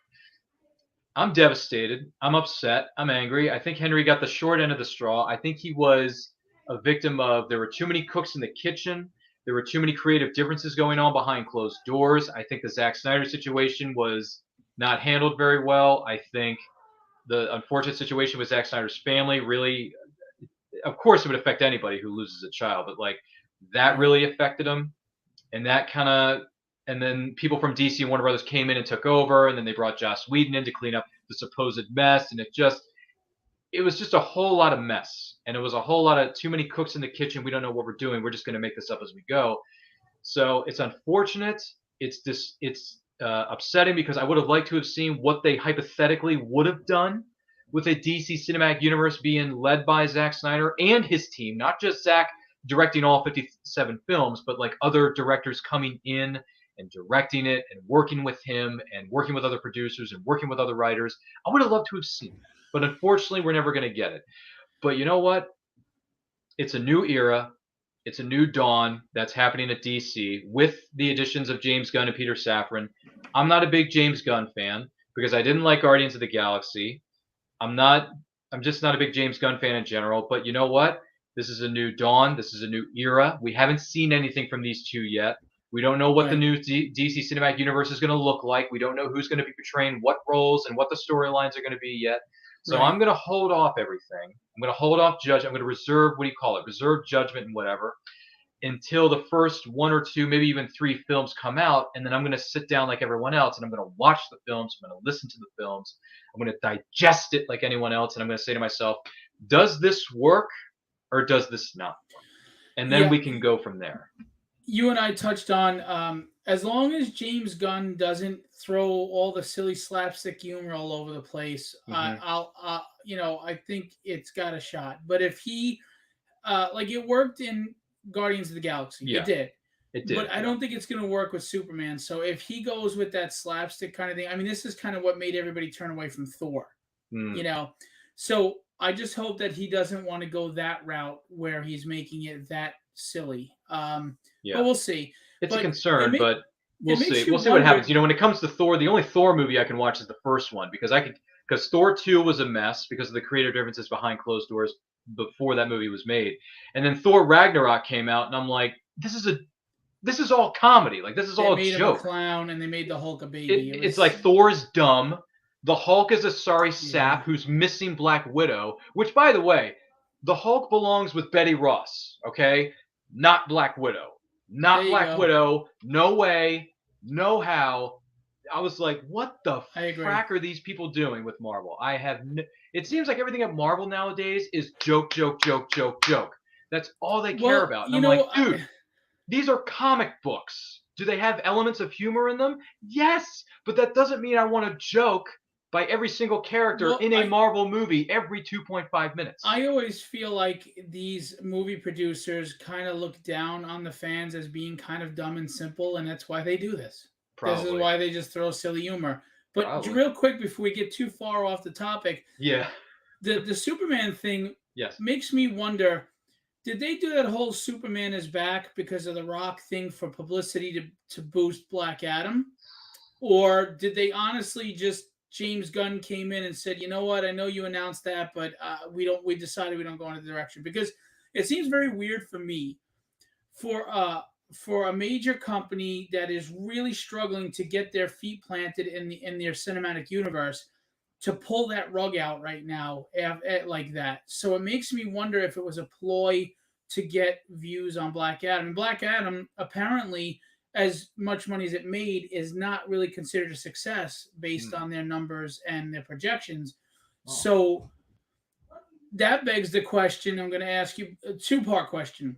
I'm devastated. I'm upset. I'm angry. I think Henry got the short end of the straw. I think he was a victim of there were too many cooks in the kitchen. There were too many creative differences going on behind closed doors. I think the Zack Snyder situation was not handled very well. I think the unfortunate situation with Zack Snyder's family really, of course, it would affect anybody who loses a child, but like that really affected him. And that kind of, and then people from DC and Warner Brothers came in and took over, and then they brought Joss Whedon in to clean up the supposed mess, and it was just a whole lot of mess, and it was a whole lot of too many cooks in the kitchen. We don't know what we're doing. We're just going to make this up as we go. So it's unfortunate. It's upsetting because I would have liked to have seen what they hypothetically would have done with a DC cinematic universe being led by Zack Snyder and his team, not just Zack directing all 57 films, but like other directors coming in and directing it and working with him and working with other producers and working with other writers. I would have loved to have seen that, but unfortunately, we're never going to get it. But you know what? It's a new era. It's a new dawn that's happening at DC with the additions of James Gunn and Peter Safran. I'm not a big James Gunn fan because I didn't like Guardians of the Galaxy. I'm just not a big James Gunn fan in general, but you know what? This is a new dawn. This is a new era. We haven't seen anything from these two yet. We don't know what the new DC cinematic universe is going to look like. We don't know who's going to be portraying what roles and what the storylines are going to be yet. So I'm going to hold off everything. I'm going to hold off judge. I'm going to reserve, what do you call it? Reserve judgment and whatever until the first 1 or 2, maybe even 3 films come out. And then I'm going to sit down like everyone else and I'm going to watch the films. I'm going to listen to the films. I'm going to digest it like anyone else. And I'm going to say to myself, does this work or does this not work? And then we can go from there. You and I touched on as long as James Gunn doesn't throw all the silly slapstick humor all over the place, I think it's got a shot. But if he, like it worked in Guardians of the Galaxy, it did. It did. But I don't think it's going to work with Superman. So if he goes with that slapstick kind of thing, I mean, this is kind of what made everybody turn away from Thor, So I just hope that he doesn't want to go that route where he's making it that silly. But we'll see. It's a concern, but we'll see. We'll see what happens. When it comes to Thor, the only Thor movie I can watch is the first one because Thor 2 was a mess because of the creative differences behind closed doors before that movie was made. And then Thor Ragnarok came out, and I'm like, this is all comedy. Like, this is all a joke. They made him a clown, and they made the Hulk a baby. It's like Thor's dumb. The Hulk is a sorry sap who's missing Black Widow, which, by the way, the Hulk belongs with Betty Ross, okay? Not Black Widow. Not Black Widow. No way. No how. I was like, what the frack are these people doing with Marvel? It seems like everything at Marvel nowadays is joke. That's all they care about. And I'm like, dude, these are comic books. Do they have elements of humor in them? Yes, but that doesn't mean I want to joke by every single character in a Marvel movie every 2.5 minutes. I always feel like these movie producers kind of look down on the fans as being kind of dumb and simple, and that's why they do this. Probably. This is why they just throw silly humor. But real quick, before we get too far off the topic, the Superman thing makes me wonder, Did they do that whole Superman is back because of the Rock thing for publicity to boost Black Adam? Or did they honestly just James Gunn came in and said, you know what, I know you announced that, but we decided we don't go in the direction? Because it seems very weird for me for a major company that is really struggling to get their feet planted in their cinematic universe to pull that rug out right now like that. So it makes me wonder if it was a ploy to get views on Black Adam. And Black Adam, apparently, as much money as it made, is not really considered a success based on their numbers and their projections. Oh. So that begs the question. I'm going to ask you a two-part question.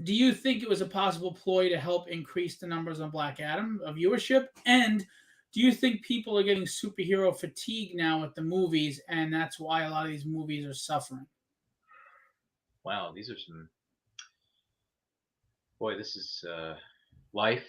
Do you think it was a possible ploy to help increase the numbers on Black Adam of viewership? And do you think people are getting superhero fatigue now at the movies, and that's why a lot of these movies are suffering? Wow, these are some... Boy, this is... Life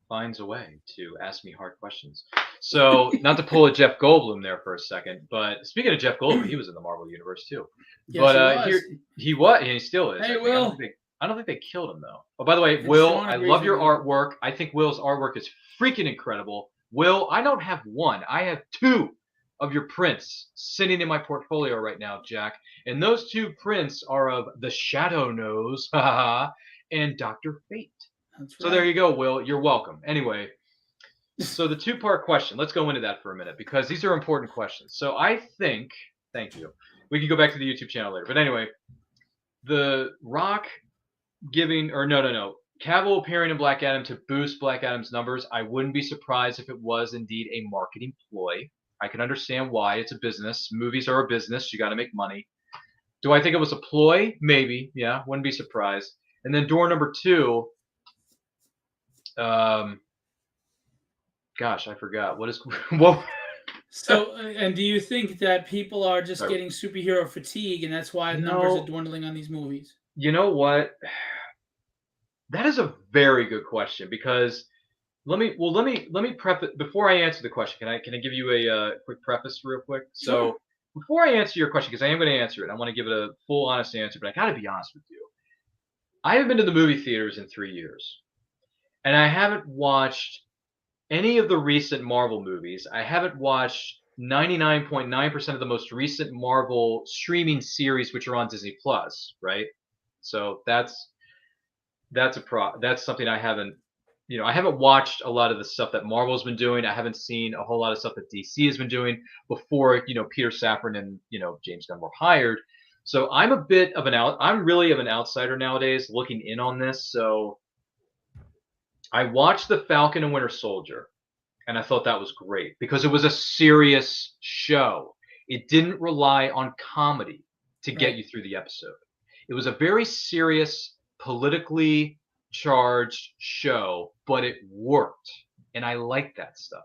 finds a way to ask me hard questions. So, not to pull a Jeff Goldblum there for a second, but speaking of Jeff Goldblum, he was in the Marvel Universe too. Yes, but he was, and he still is. Hey, Will. I don't think they killed him though. Oh, by the way, Will, I love your artwork. I think Will's artwork is freaking incredible. Will, I don't have one. I have two of your prints sitting in my portfolio right now, Jack. And those two prints are of the Shadow Nose and Dr. Fate. That's right. So there you go, Will. You're welcome. Anyway, so the two-part question, let's go into that for a minute because these are important questions. So I think, thank you. We can go back to the YouTube channel later. But anyway, the Rock giving, or no. Cavill appearing in Black Adam to boost Black Adam's numbers, I wouldn't be surprised if it was indeed a marketing ploy. I can understand why. It's a business. Movies are a business. You got to make money. Do I think it was a ploy? Maybe. Yeah, wouldn't be surprised. And then door number two, gosh, I forgot. What is what? So, and do you think that people are just getting superhero fatigue, and that's why numbers are dwindling on these movies? You know what? That is a very good question because let me preface before I answer the question. Can I give you a quick preface real quick? So before I answer your question, because I am going to answer it, I want to give it a full honest answer, but I got to be honest with you. I haven't been to the movie theaters in 3 years. And I haven't watched any of the recent Marvel movies. I haven't watched 99.9% of the most recent Marvel streaming series, which are on Disney Plus, right? So that's something I haven't, I haven't watched a lot of the stuff that Marvel's been doing. I haven't seen a whole lot of stuff that DC has been doing before, Peter Safran and, James Gunn were hired. So I'm really of an outsider nowadays looking in on this. So I watched The Falcon and Winter Soldier, and I thought that was great because it was a serious show. It didn't rely on comedy to get you through the episode. It was a very serious, politically charged show, but it worked, and I like that stuff.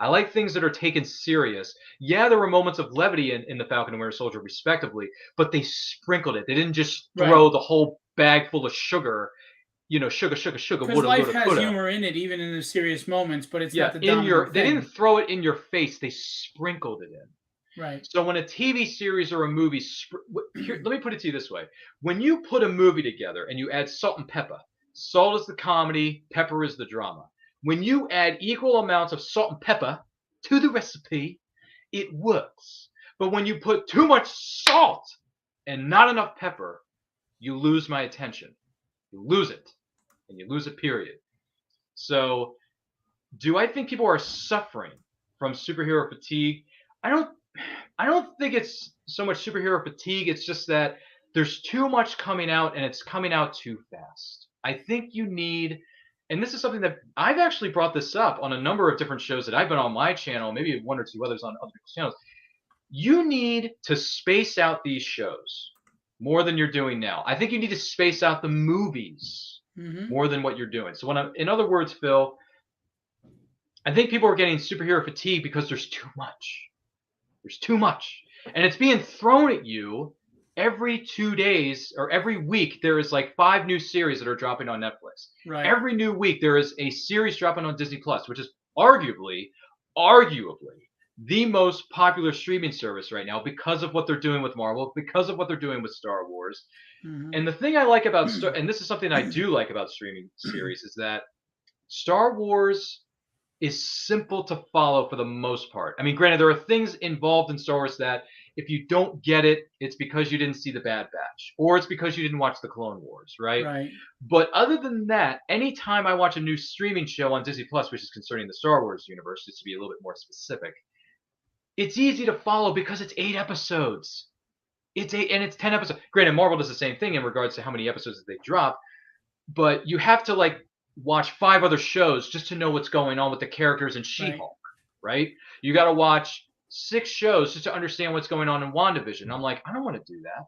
I like things that are taken serious. Yeah, there were moments of levity in The Falcon and Winter Soldier, respectively, but they sprinkled it. They didn't just throw the whole bag full of sugar. Sugar. Because life has humor in it, even in the serious moments, but it's not the dominant thing. They didn't throw it in your face; they sprinkled it in. Right. So when a TV series or a movie, let me put it to you this way: when you put a movie together and you add salt and pepper, salt is the comedy, pepper is the drama. When you add equal amounts of salt and pepper to the recipe, it works. But when you put too much salt and not enough pepper, you lose my attention. You lose it. And you lose it, period. So, do I think people are suffering from superhero fatigue? I don't think it's so much superhero fatigue. It's just that there's too much coming out, and it's coming out too fast. I think you need, and this is something that I've actually brought this up on a number of different shows that I've been on my channel, maybe one or two others on other people's channels. You need to space out these shows more than you're doing now. I think you need to space out the movies more than what you're doing. So in other words, Phil, I think people are getting superhero fatigue because there's too much. There's too much. And it's being thrown at you every 2 days or every week. There is like 5 new series that are dropping on Netflix. Right. Every new week there is a series dropping on Disney Plus, which is arguably the most popular streaming service right now because of what they're doing with Marvel, because of what they're doing with Star Wars. Mhm. And the thing I like about and this is something I do like about streaming series, is that Star Wars is simple to follow for the most part. I mean, granted, there are things involved in Star Wars that if you don't get it, it's because you didn't see the Bad Batch, or it's because you didn't watch the Clone Wars, right? Right. But other than that, anytime I watch a new streaming show on Disney Plus, which is concerning the Star Wars universe, just to be a little bit more specific, it's easy to follow because it's 8 episodes. It's 8 and it's 10 episodes. Granted, Marvel does the same thing in regards to how many episodes that they drop, but you have to like watch 5 other shows just to know what's going on with the characters in She-Hulk, right? You got to watch 6 shows just to understand what's going on in WandaVision. I'm like, I don't want to do that.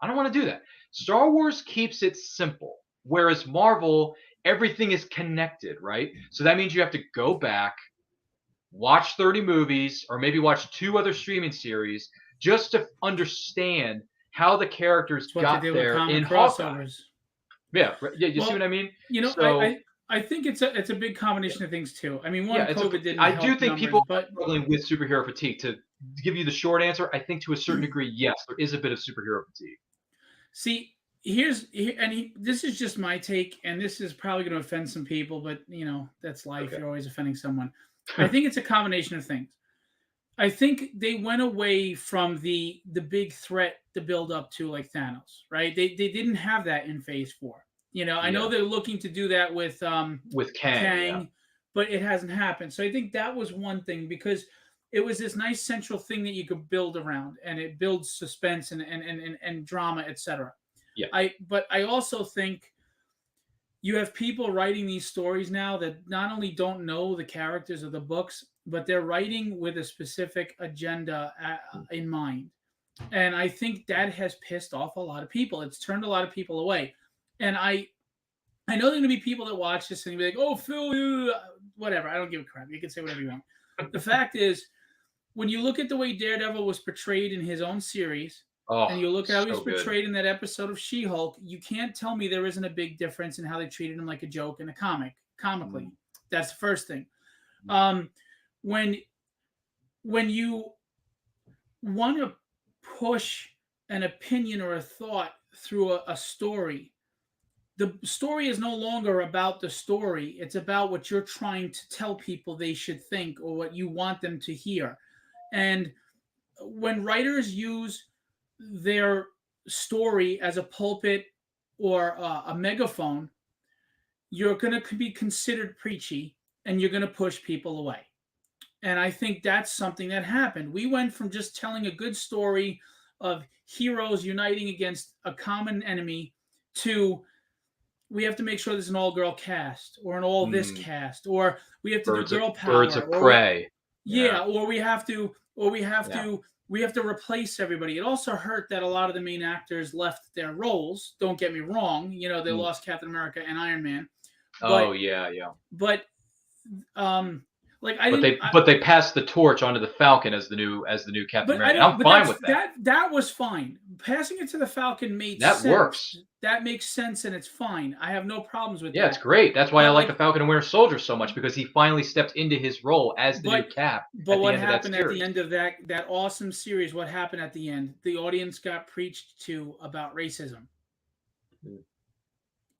I don't want to do that. Star Wars keeps it simple, whereas Marvel, everything is connected, right? So that means you have to go back, watch 30 movies, or maybe watch 2 other streaming series just to understand how the characters It's what got they do with there comic in Hawkeye. crossovers. Yeah, yeah, you see Well, what I mean? you know, So I think it's a big combination of things too. I mean, one, yeah, COVID didn't I help do think numbers, people are but struggling with superhero fatigue. To give you the short answer, I think to a certain degree, yes, there is a bit of superhero fatigue. see, this is just my take, and this is probably going to offend some people, but you know, that's life. Okay. You're always offending someone. I think it's a combination of things. I think they went away from the big threat to build up to like Thanos, right? They didn't have that in Phase 4. You know, I know Yeah. they're looking to do that with Kang, yeah. but it hasn't happened. So I think that was one thing, because it was this nice central thing that you could build around, and it builds suspense and drama, etc. Yeah. But I also think you have people writing these stories now that not only don't know the characters of the books, but they're writing with a specific agenda in mind. And I think that has pissed off a lot of people. It's turned a lot of people away. And I know there are going to be people that watch this and be like, "Oh, Phil, whatever." I don't give a crap. You can say whatever you want. The fact is, when you look at the way Daredevil was portrayed in his own series, and you look at how he's portrayed in that episode of She-Hulk, you can't tell me there isn't a big difference in how they treated him like a joke in a comically. That's the first thing. When you want to push an opinion or a thought through a story, the story is no longer about the story. It's about what you're trying to tell people they should think, or what you want them to hear. And when writers use their story as a pulpit or a megaphone, you're going to be considered preachy, and you're going to push people away. And I think that's something that happened. We went from just telling a good story of heroes uniting against a common enemy to, we have to make sure there's an all-girl cast, or an all-this cast, or we have to do girl power. Birds of Prey. Or we have to replace everybody. It also hurt that a lot of the main actors left their roles. Don't get me wrong. You know, they lost Captain America and Iron Man. But they passed the torch onto the Falcon as the new Captain America. I'm fine with that. That was fine. Passing it to the Falcon made sense. That works. That makes sense, and it's fine. I have no problems with that. Yeah, it's great. That's why I like the Falcon and Winter Soldier so much, because he finally stepped into his role as the new Cap. But what happened at the end of that awesome series? What happened at the end? The audience got preached to about racism.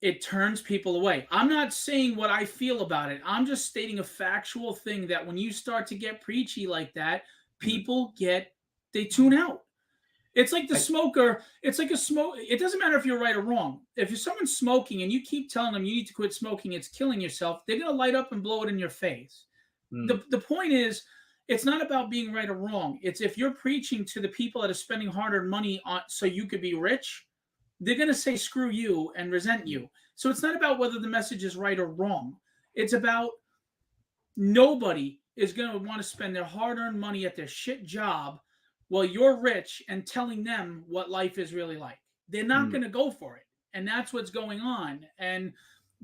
It turns people away. I'm not saying what I feel about it. I'm just stating a factual thing, that when you start to get preachy like that, people they tune out. It's like the smoker. It's like a smoke. It doesn't matter if you're right or wrong. If someone's smoking and you keep telling them you need to quit smoking, it's killing yourself, they're going to light up and blow it in your face. The point is, it's not about being right or wrong. It's if you're preaching to the people that are spending hard-earned money on so you could be rich, they're going to say screw you and resent you. So it's not about whether the message is right or wrong. It's about nobody is going to want to spend their hard-earned money at their shit job while you're rich and telling them what life is really like. They're not going to go for it. And that's what's going on. And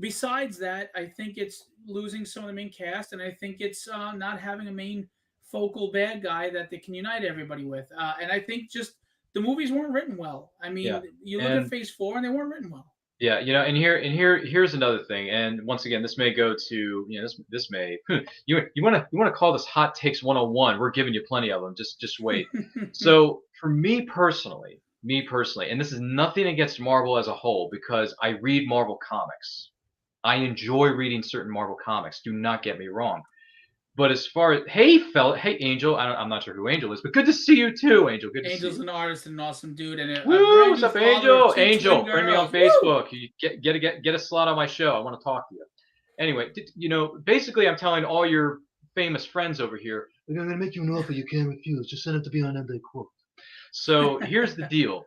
besides that, I think it's losing some of the main cast, and I think it's not having a main focal bad guy that they can unite everybody with. And I think just the movies weren't written well. I mean, you look at Phase 4 and they weren't written well. Yeah, here's another thing. And once again, this may go to, this may you want to call this hot takes 101. We're giving you plenty of them. Just wait. So for me personally, and this is nothing against Marvel as a whole because I read Marvel comics. I enjoy reading certain Marvel comics. Do not get me wrong. But as far as hey Angel, I'm not sure who Angel is, but good to see you too, Angel. Good to see Angel's you. an artist and an awesome dude, and a Woo! brand What's new up, father of Angel? two Angel, twin friend me on girls. Facebook. You get a slot on my show. I want to talk to you. Anyway, basically, I'm telling all your famous friends over here, I'm going to make you an offer you can't refuse. Just send it to be on End Quote. So here's the deal.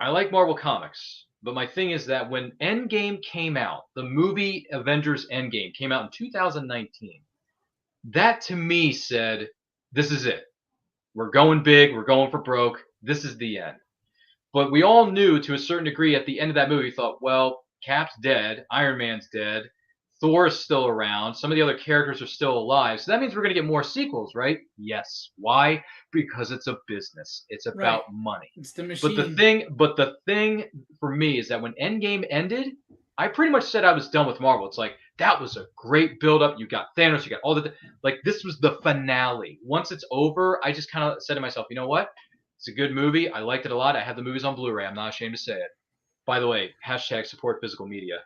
I like Marvel Comics, but my thing is that when Endgame came out, the movie Avengers Endgame came out in 2019. That to me said, this is it. We're going big. We're going for broke. This is the end. But we all knew to a certain degree at the end of that movie, thought, well, Cap's dead, Iron Man's dead, Thor's still around, some of the other characters are still alive. So that means we're going to get more sequels, right? Yes. Why? Because it's a business. It's Right. about money. It's the But machine. the thing for me is that when Endgame ended, I pretty much said I was done with Marvel. It's like that was a great build up. You got Thanos, you got all the like this was the finale. Once it's over, I just kind of said to myself, you know what? It's a good movie. I liked it a lot. I have the movies on Blu-ray. I'm not ashamed to say it. By the way, hashtag support physical media.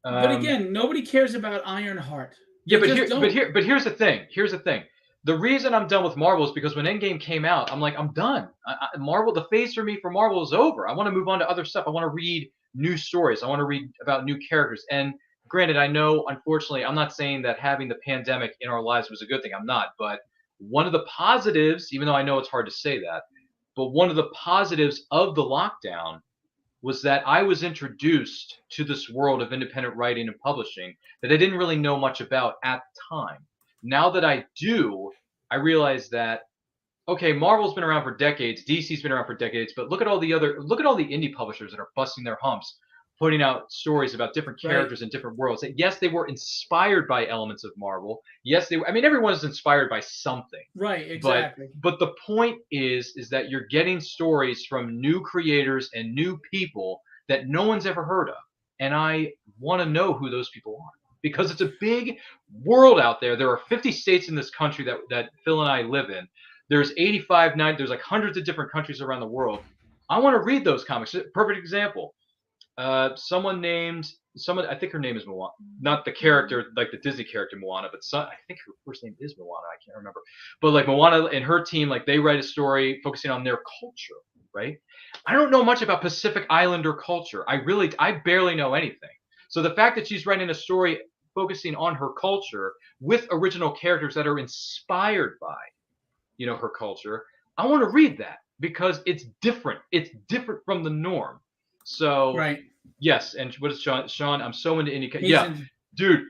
But again, nobody cares about Ironheart. Yeah, They just don't. but here's the thing. Here's the thing. The reason I'm done with Marvel is because when Endgame came out, I'm like, I'm done. Marvel, the phase for me for Marvel is over. I want to move on to other stuff. I want to read new stories. I want to read about new characters. And granted, I know, unfortunately, I'm not saying that having the pandemic in our lives was a good thing. I'm not. But one of the positives, even though I know it's hard to say that, but one of the positives of the lockdown was that I was introduced to this world of independent writing and publishing that I didn't really know much about at the time. Now that I do, I realize that okay, Marvel's been around for decades, DC's been around for decades, but look at all the indie publishers that are busting their humps, putting out stories about different characters in different worlds. That yes, they were inspired by elements of Marvel. Yes, I mean everyone is inspired by something. Right, exactly. But the point is that you're getting stories from new creators and new people that no one's ever heard of. And I want to know who those people are because it's a big world out there. There are 50 states in this country that Phil and I live in. There's 85, 90, there's like hundreds of different countries around the world. I want to read those comics. Perfect example. Someone, I think her name is Moana, not the character like the Disney character Moana, but I think her first name is Moana. I can't remember, but like Moana and her team, like they write a story focusing on their culture, right? I don't know much about Pacific Islander culture. I barely know anything. So the fact that she's writing a story focusing on her culture with original characters that are inspired by, her culture, I want to read that because it's different. It's different from the norm. So Right. yes, and what is Sean? Sean, I'm so into indie. Yeah, dude,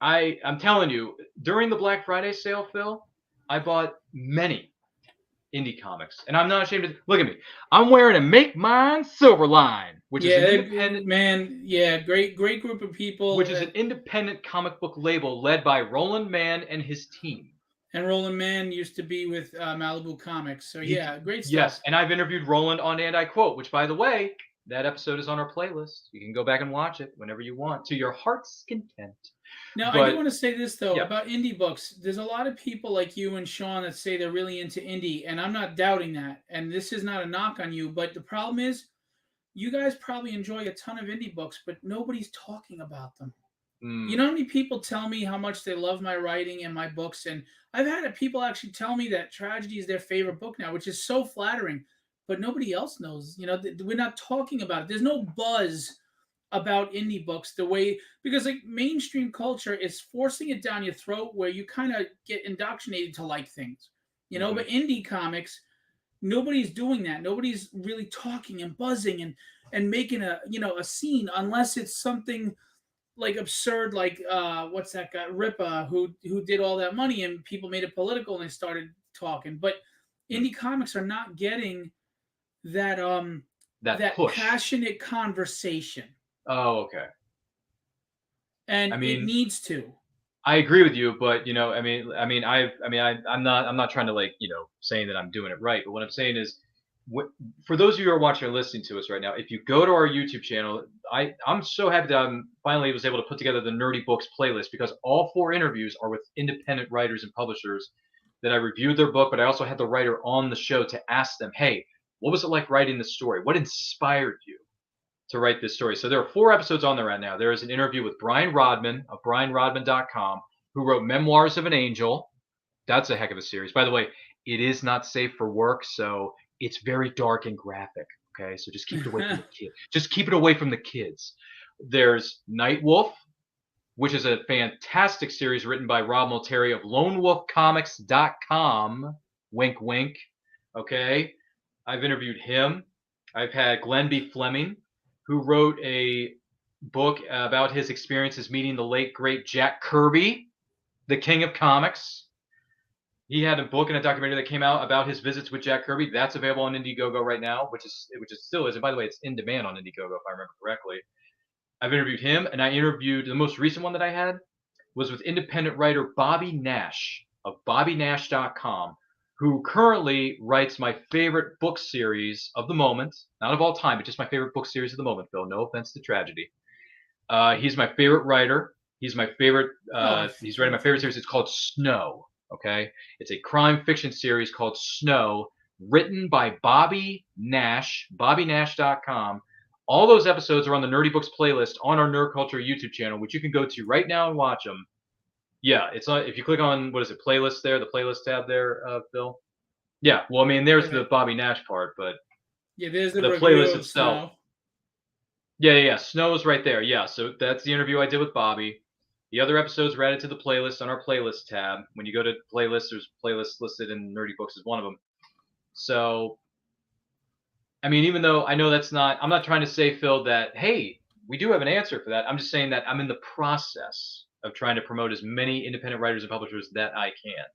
I'm telling you, during the Black Friday sale, Phil, I bought many indie comics, and I'm not ashamed to look at me. I'm wearing a Make Mine Silverline, which is an independent man. Yeah, great group of people. Which is an independent comic book label led by Roland Mann and his team. And Roland Mann used to be with Malibu Comics, so yeah, great stuff. Yes, and I've interviewed Roland on And I Quote, which, by the way, that episode is on our playlist. You can go back and watch it whenever you want, to your heart's content. Now, I do want to say this, though, about indie books. There's a lot of people like you and Sean that say they're really into indie, and I'm not doubting that. And this is not a knock on you, but the problem is you guys probably enjoy a ton of indie books, but nobody's talking about them. You know how many people tell me how much they love my writing and my books? And I've had people actually tell me that Tragedy is their favorite book now, which is so flattering, but nobody else knows. We're not talking about it. There's no buzz about indie books the way, because like mainstream culture is forcing it down your throat where you kind of get indoctrinated to like things, but indie comics, nobody's doing that. Nobody's really talking and buzzing and making a scene unless it's something like absurd, like what's that guy Ripa who did all that money and people made it political and they started talking. But indie comics are not getting that passionate conversation. Oh, okay. And it needs to. I agree with you, but I'm not trying to saying that I'm doing it right, but what I'm saying is for those of you who are watching or listening to us right now, if you go to our YouTube channel, I'm so happy that I finally was able to put together the Nerdy Books playlist, because all 4 interviews are with independent writers and publishers that I reviewed their book, but I also had the writer on the show to ask them, hey, what was it like writing this story? What inspired you to write this story? So there are 4 episodes on there right now. There is an interview with Brian Rodman of BrianRodman.com, who wrote Memoirs of an Angel. That's a heck of a series. By the way, it is not safe for work, so it's very dark and graphic. Okay, so just keep it away from the kids. Just keep it away from the kids. There's Night Wolf, which is a fantastic series written by Rob Multeri of LoneWolfComics.com. Wink, wink. Okay, I've interviewed him. I've had Glenn B. Fleming, who wrote a book about his experiences meeting the late great Jack Kirby, the king of comics. He had a book and a documentary that came out about his visits with Jack Kirby. That's available on Indiegogo right now, which is still is. And by the way, it's in demand on Indiegogo if I remember correctly. I've interviewed him, and I interviewed the most recent one that I had was with independent writer Bobby Nash of BobbyNash.com, who currently writes my favorite book series of the moment, not of all time, but just my favorite book series of the moment. Phil, no offense to Tragedy. He's my favorite writer. He's my favorite. He's writing my favorite series. It's called Snow. Okay, it's a crime fiction series called Snow, written by Bobby Nash, BobbyNash.com. All those episodes are on the Nerdy Books playlist on our Nerd Culture YouTube channel, which you can go to right now and watch them. Yeah, it's on. If you click on playlist there, the playlist tab there, Phil. Yeah, well, I mean, there's the Bobby Nash part, but yeah, there's the playlist itself. Snow. Yeah, Snow's right there. Yeah, so that's the interview I did with Bobby. The other episodes are added to the playlist on our playlist tab. When you go to playlists, there's playlists listed, and Nerdy Books is one of them. So, I mean, even though I know that's not, I'm not trying to say, Phil, that, hey, we do have an answer for that. I'm just saying that I'm in the process of trying to promote as many independent writers and publishers that I can.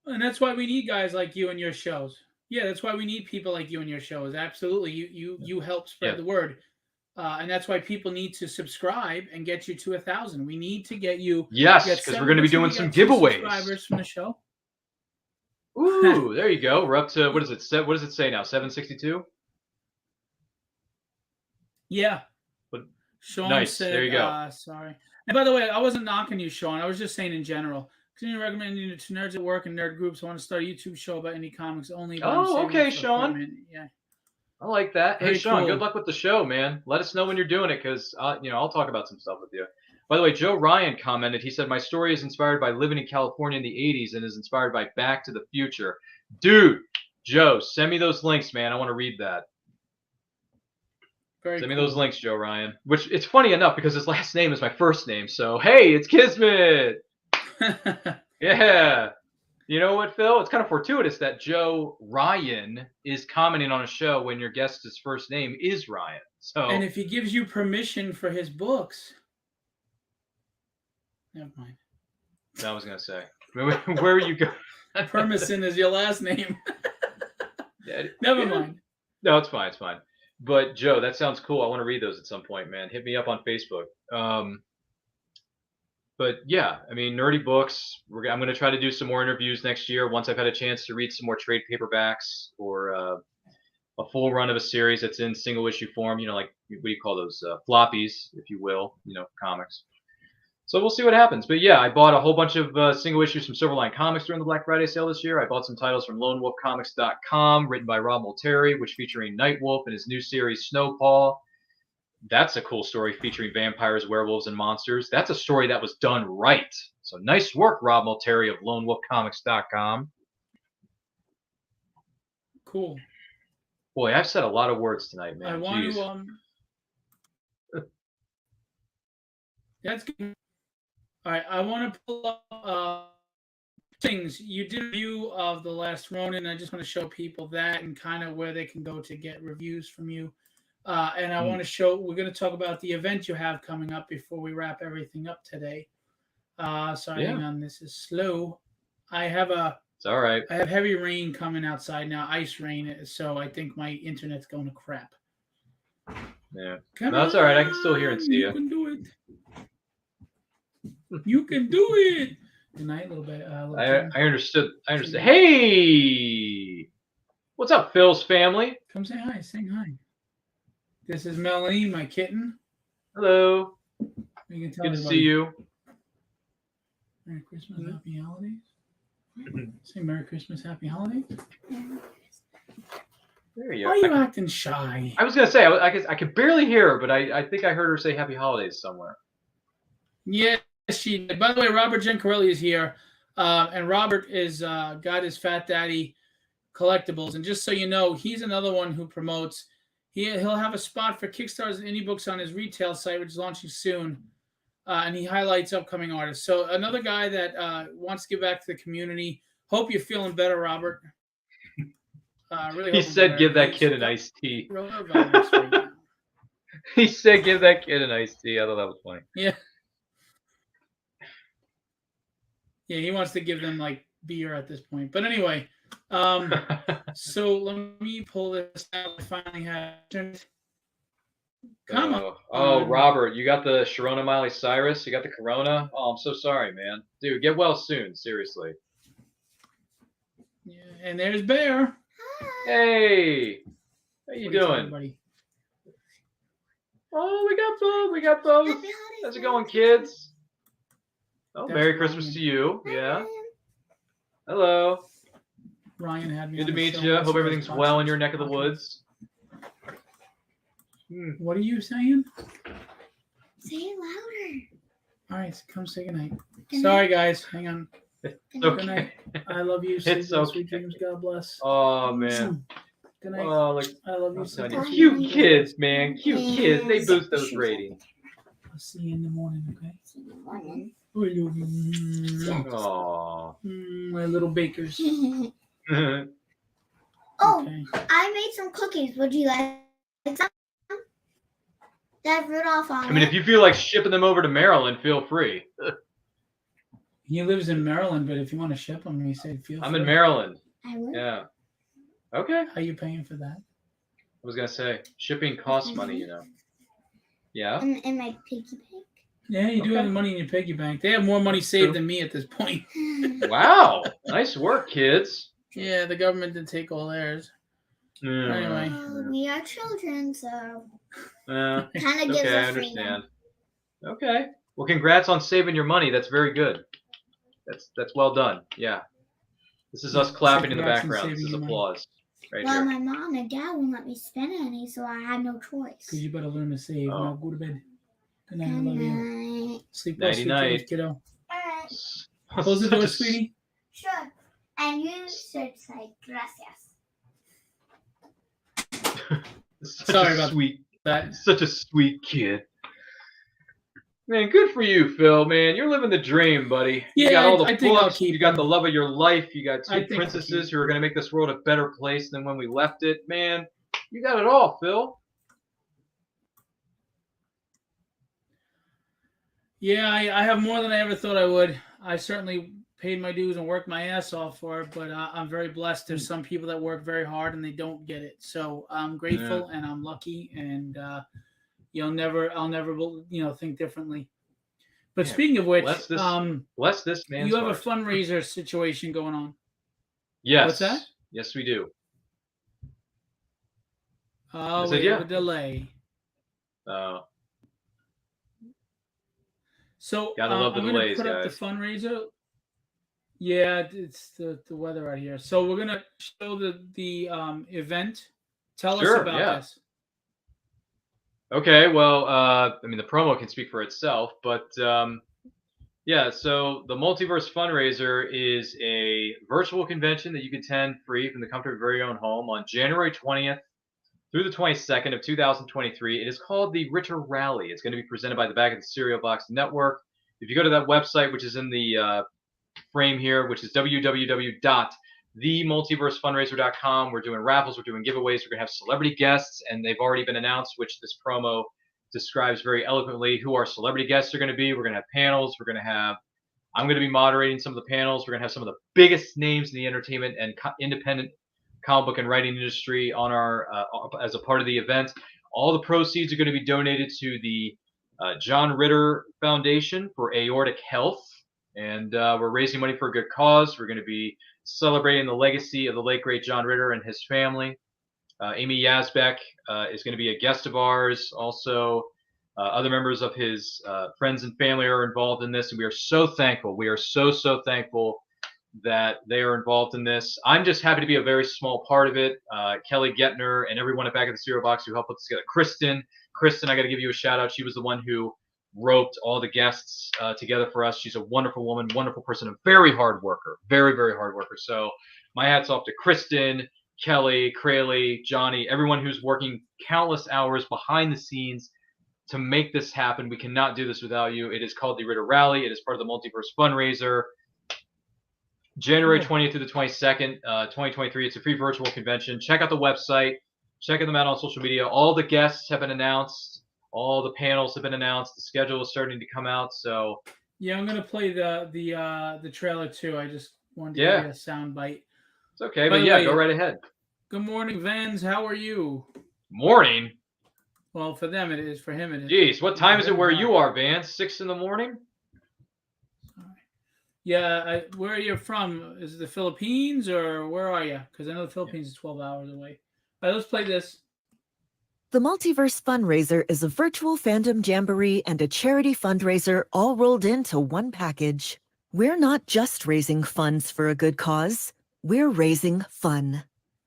And that's why we need guys like you in your shows. Yeah, that's why we need people like you in your shows. Absolutely. You help spread the word. And that's why people need to subscribe and get you to 1,000. We need to get you. Yes, because we're going to be doing some giveaways. Subscribers from the show. Ooh, there you go. We're up to, what does it say now? 762? Yeah. Sean nice. said, there you go. Sorry. And by the way, I wasn't knocking you, Sean. I was just saying in general. Continue recommending it to nerds at work and nerd groups. I want to start a YouTube show about indie comics only. Oh, okay, Sean. Yeah. I like that. Very hey, Sean, cool. Good luck with the show, man. Let us know when you're doing it, because I'll talk about some stuff with you. By the way, Joe Ryan commented. He said, my story is inspired by living in California in the 80s and is inspired by Back to the Future. Dude, Joe, send me those links, man. I want to read that. Send me those links, Joe Ryan. Which, it's funny enough because his last name is my first name. So, hey, it's Kismet. Yeah. You know what, Phil? It's kind of fortuitous that Joe Ryan is commenting on a show when your guest's first name is Ryan. So, and if he gives you permission for his books, never mind. I was gonna say, where are you going? Permison is your last name. Never mind. No, it's fine. It's fine. But Joe, that sounds cool. I want to read those at some point, man. Hit me up on Facebook. But yeah, I mean, Nerdy Books. I'm going to try to do some more interviews next year once I've had a chance to read some more trade paperbacks or a full run of a series that's in single issue form. Like what do you call those floppies, if you will? Comics. So we'll see what happens. But yeah, I bought a whole bunch of single issues from Silverline Comics during the Black Friday sale this year. I bought some titles from LoneWolfComics.com, written by Rob Multeri, which featuring Nightwolf and his new series Snowpaw. That's a cool story featuring vampires, werewolves, and monsters. That's a story that was done right. So nice work, Rob Multeri of LoneWolfComics.com. Cool. Boy, I've said a lot of words tonight, man. I want to. That's good. All right, I want to pull up things. You did a review of The Last Ronin. I just want to show people that and kind of where they can go to get reviews from you. And I want to show, we're going to talk about the event you have coming up before we wrap everything up today. Sorry, hang on, this is slow. It's all right. I have heavy rain coming outside now, ice rain, so I think my internet's going to crap. Yeah. No, it's all right. I can still hear and see you. You can do it. You can do it. Good night, little bit. I understood. Hey! What's up, Phil's family? Come say hi. Sing hi. This is Melanie, my kitten. Hello. You can tell Good to everybody. see you. Merry Christmas, Happy Holidays. Say Merry Christmas, Happy Holidays. There you Why are. are you acting shy? I was gonna say I could barely hear her, but I think I heard her say Happy Holidays somewhere. Yes, she did. By the way, Robert Gencarelli is here, and Robert is got his Fat Daddy collectibles. And just so you know, he's another one who promotes. He'll have a spot for Kickstarters and indie books on his retail site, which is launching soon, and he highlights upcoming artists. So another guy that wants to give back to the community. Hope you're feeling better, Robert. Really. He said, "Give that kid an iced tea." Coronavirus right now. He said, "Give that kid an iced tea." I thought that was funny. Yeah. Yeah, he wants to give them like beer at this point. But anyway, so let me pull this out. I finally have. Come on. Oh, Robert, you got the Sharona Miley Cyrus? You got the Corona? Oh, I'm so sorry, man. Dude, get well soon. Seriously. Yeah, and there's Bear. Hey, how you doing? Everybody? Oh, we got both. How's it going, kids? Oh, That's Merry Christmas to you. Yeah. Hello. Ryan had me. Good to on the meet show you. once. Hope He everything's does well in podcasts. your neck of the woods. What are you saying? Say it louder. All right, come say goodnight. Good Sorry, guys. Hang on. It's Good okay. night. I love you. Sleep It's well, okay. sweet dreams. God bless. Oh, man. Good night. Oh, look. I love you. I'm Sleep telling you, well, sweet cute dreams. kids, man. Cute kids. They boost those ratings. I'll see you in the morning, okay? See you in the morning. I love you. Aww. My little bakers. Oh, Okay. I made some cookies. Would you like some? They have Rudolph on I mean, it. if you feel like shipping them over to Maryland, feel free. He lives in Maryland, but if you want to ship him, he said feel I'm free. in Maryland. I would. Yeah. Okay. How are you paying for that? I was gonna say shipping costs money, you know. Yeah. In my piggy bank. Yeah, you do Okay. have money in your piggy bank. They have more money saved True. than me at this point. Wow. Nice work, kids. Yeah, the government did take all theirs. Anyway. Well, we are children, so kind kind of gives okay, I us understand. freedom. Okay. Well, congrats on saving your money. That's very good. That's well done. Yeah. This is us clapping in the Congrats on background. This saving is your money. applause right Well, here. my mom and dad won't let me spend any, so I had no choice. Because you better learn to save. Oh. Now go to bed. Good night. I Good love you. night. Sleep well, sweet Nighty-night. dreams, kiddo. Alright, Close the Such door, a sweetie. sure. And you should say gracias. Such Sorry a about sweet, that. such a sweet kid. Man, good for you, Phil. Man, you're living the dream, buddy. You Yeah, got all the I think I'll books. keep You got them. the love of your life. You got I two think I'll princesses keep who are going to make this world a better place than when we left it. Man, you got it all, Phil. Yeah, I have more than I ever thought I would. I certainly paid my dues and worked my ass off for it, but I'm very blessed. There's some people that work very hard and they don't get it. So I'm grateful and I'm lucky, and I'll never think differently. But Yeah, speaking of which, Bless this man's you have heart. a fundraiser situation going on. Yes. What's that? Yes, we do. Oh, I said, we yeah. have a delay. So Gotta love the I'm going to delays, put up guys. the fundraiser. Yeah, it's the weather out here. So we're going to show the event. Tell us Sure, about yeah. this. Okay, well, I mean, the promo can speak for itself, but yeah, so the Multiverse Fundraiser is a virtual convention that you can attend free from the comfort of your very own home on January 20th through the 22nd of 2023. It is called the Ritter Rally. It's going to be presented by the Back of the Cereal Box Network. If you go to that website, which is in the frame here, which is www.themultiversefundraiser.com, we're doing raffles, we're doing giveaways, we're going to have celebrity guests, and they've already been announced, which this promo describes very eloquently who our celebrity guests are going to be. We're going to have panels. I'm going to be moderating some of the panels. We're going to have some of the biggest names in the entertainment and independent comic book and writing industry on our as a part of the event. All the proceeds are going to be donated to the John Ritter Foundation for Aortic Health, and we're raising money for a good cause. We're going to be celebrating the legacy of the late great John Ritter and his family. Amy Yazbek is going to be a guest of ours. Also, other members of his friends and family are involved in this, and we are so thankful. We are so thankful that they are involved in this. I'm just happy to be a very small part of it. Kelly Getner and everyone at Back of the Cereal Box who helped put this together. Kristen, I got to give you a shout out. She was the one who roped all the guests together for us. She's a wonderful woman, wonderful person, a very hard worker, very hard worker. So my hat's off to Kristen, Kelly, Crayley, Johnny, everyone who's working countless hours behind the scenes to make this happen. We cannot do this without you. It is called the Ritter Rally. It is part of the Multiverse Fundraiser. January 20th through the 22nd, 2023. It's a free virtual convention. Check out the website. Check them out on social media. All the guests have been announced. All the panels have been announced. The schedule is starting to come out. So yeah, I'm gonna play the trailer too. I just wanted to give you a sound bite. It's okay, but yeah, go right ahead. Good morning, Vans. How are you? Morning. Well, for them it is. For him it is. Jeez, what time is it where you are, Vance? 6 in the morning? Yeah, where are you from? Is it the Philippines or where are you? Because I know the Philippines is 12 hours away. All right, let's play this. The Multiverse Fundraiser is a virtual fandom jamboree and a charity fundraiser all rolled into one package. We're not just raising funds for a good cause, we're raising fun.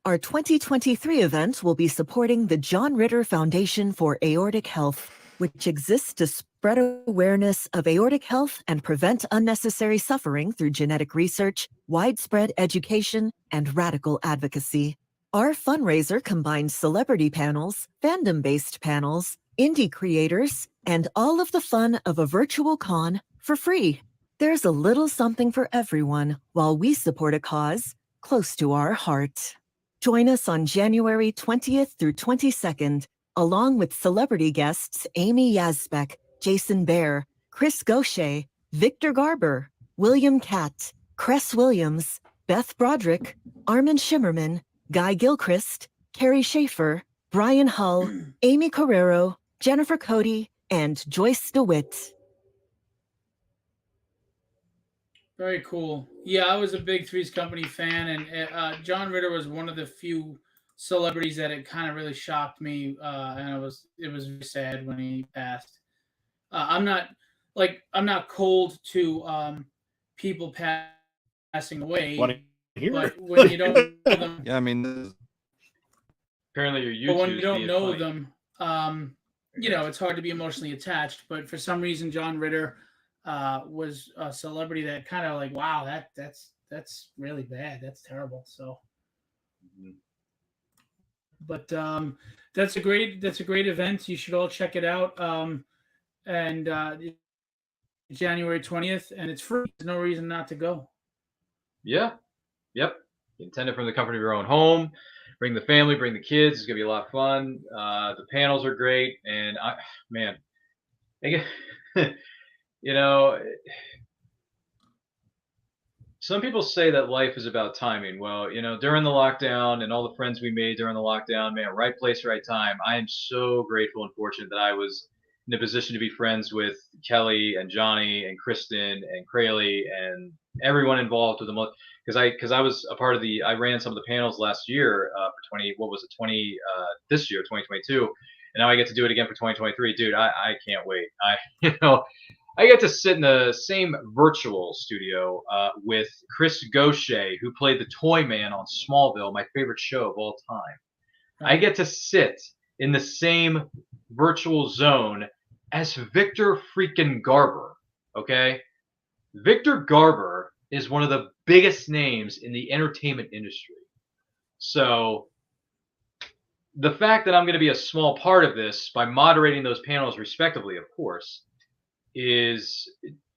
Our 2023 event will be supporting the John Ritter Foundation for Aortic Health, which exists to spread awareness of aortic health and prevent unnecessary suffering through genetic research, widespread education, and radical advocacy. Our fundraiser combines celebrity panels, fandom-based panels, indie creators, and all of the fun of a virtual con for free. There's a little something for everyone while we support a cause close to our heart. Join us on January 20th through 22nd, along with celebrity guests Amy Yazbek, Jason Bear, Chris Gaucher, Victor Garber, William Catt, Cress Williams, Beth Broderick, Armin Shimmerman, Guy Gilchrist, Carrie Schaefer, Brian Hull, Amy Carrero, Jennifer Cody, and Joyce DeWitt. Very cool. Yeah, I was a big Three's Company fan, and John Ritter was one of the few celebrities that it kind of really shocked me, and it was very sad when he passed. I'm not cold to people passing away, but when you don't know them, yeah, I mean, apparently your YouTube. But when you don't know them, it's hard to be emotionally attached. But for some reason, John Ritter was a celebrity that kind of like, wow, that's really bad. That's terrible. So. But that's a great event. You should all check it out. And January 20th, and it's free. There's no reason not to go. Yeah. Yep. Intended from the comfort of your own home. Bring the family, bring the kids. It's gonna be a lot of fun. The panels are great, and some people say that life is about timing. Well, during the lockdown and all the friends we made during the lockdown, man, right place, right time. I am so grateful and fortunate that I was in a position to be friends with Kelly and Johnny and Kristen and Crayley and everyone involved with them. Because I was a part of I ran some of the panels last year for this year, 2022. And now I get to do it again for 2023. Dude, I can't wait. I get to sit in the same virtual studio with Chris Gaucher, who played the Toy Man on Smallville, my favorite show of all time. I get to sit in the same virtual zone as Victor freaking Garber, okay? Victor Garber is one of the biggest names in the entertainment industry. So the fact that I'm going to be a small part of this by moderating those panels respectively, of course, is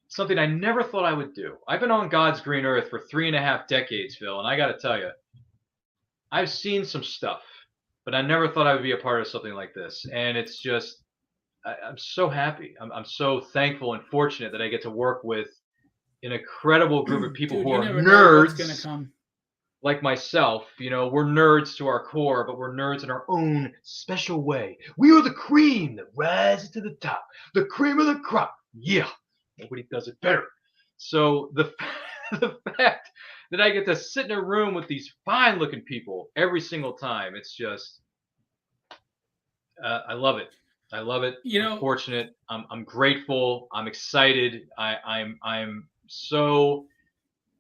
something I never thought I would do. I've been on God's green earth for 3.5 decades, Phil, and I got to tell you, I've seen some stuff, but I never thought I would be a part of something like this. And it's just, I'm so happy. I'm so thankful and fortunate that I get to work with an incredible group of people who are nerds like myself. We're nerds to our core, but we're nerds in our own special way. We are the cream that rises to the top, the cream of the crop. Yeah, nobody does it better. So the fact that I get to sit in a room with these fine-looking people every single time. It's just, I love it. I love it. You I'm know, fortunate. I'm grateful. I'm excited. I'm so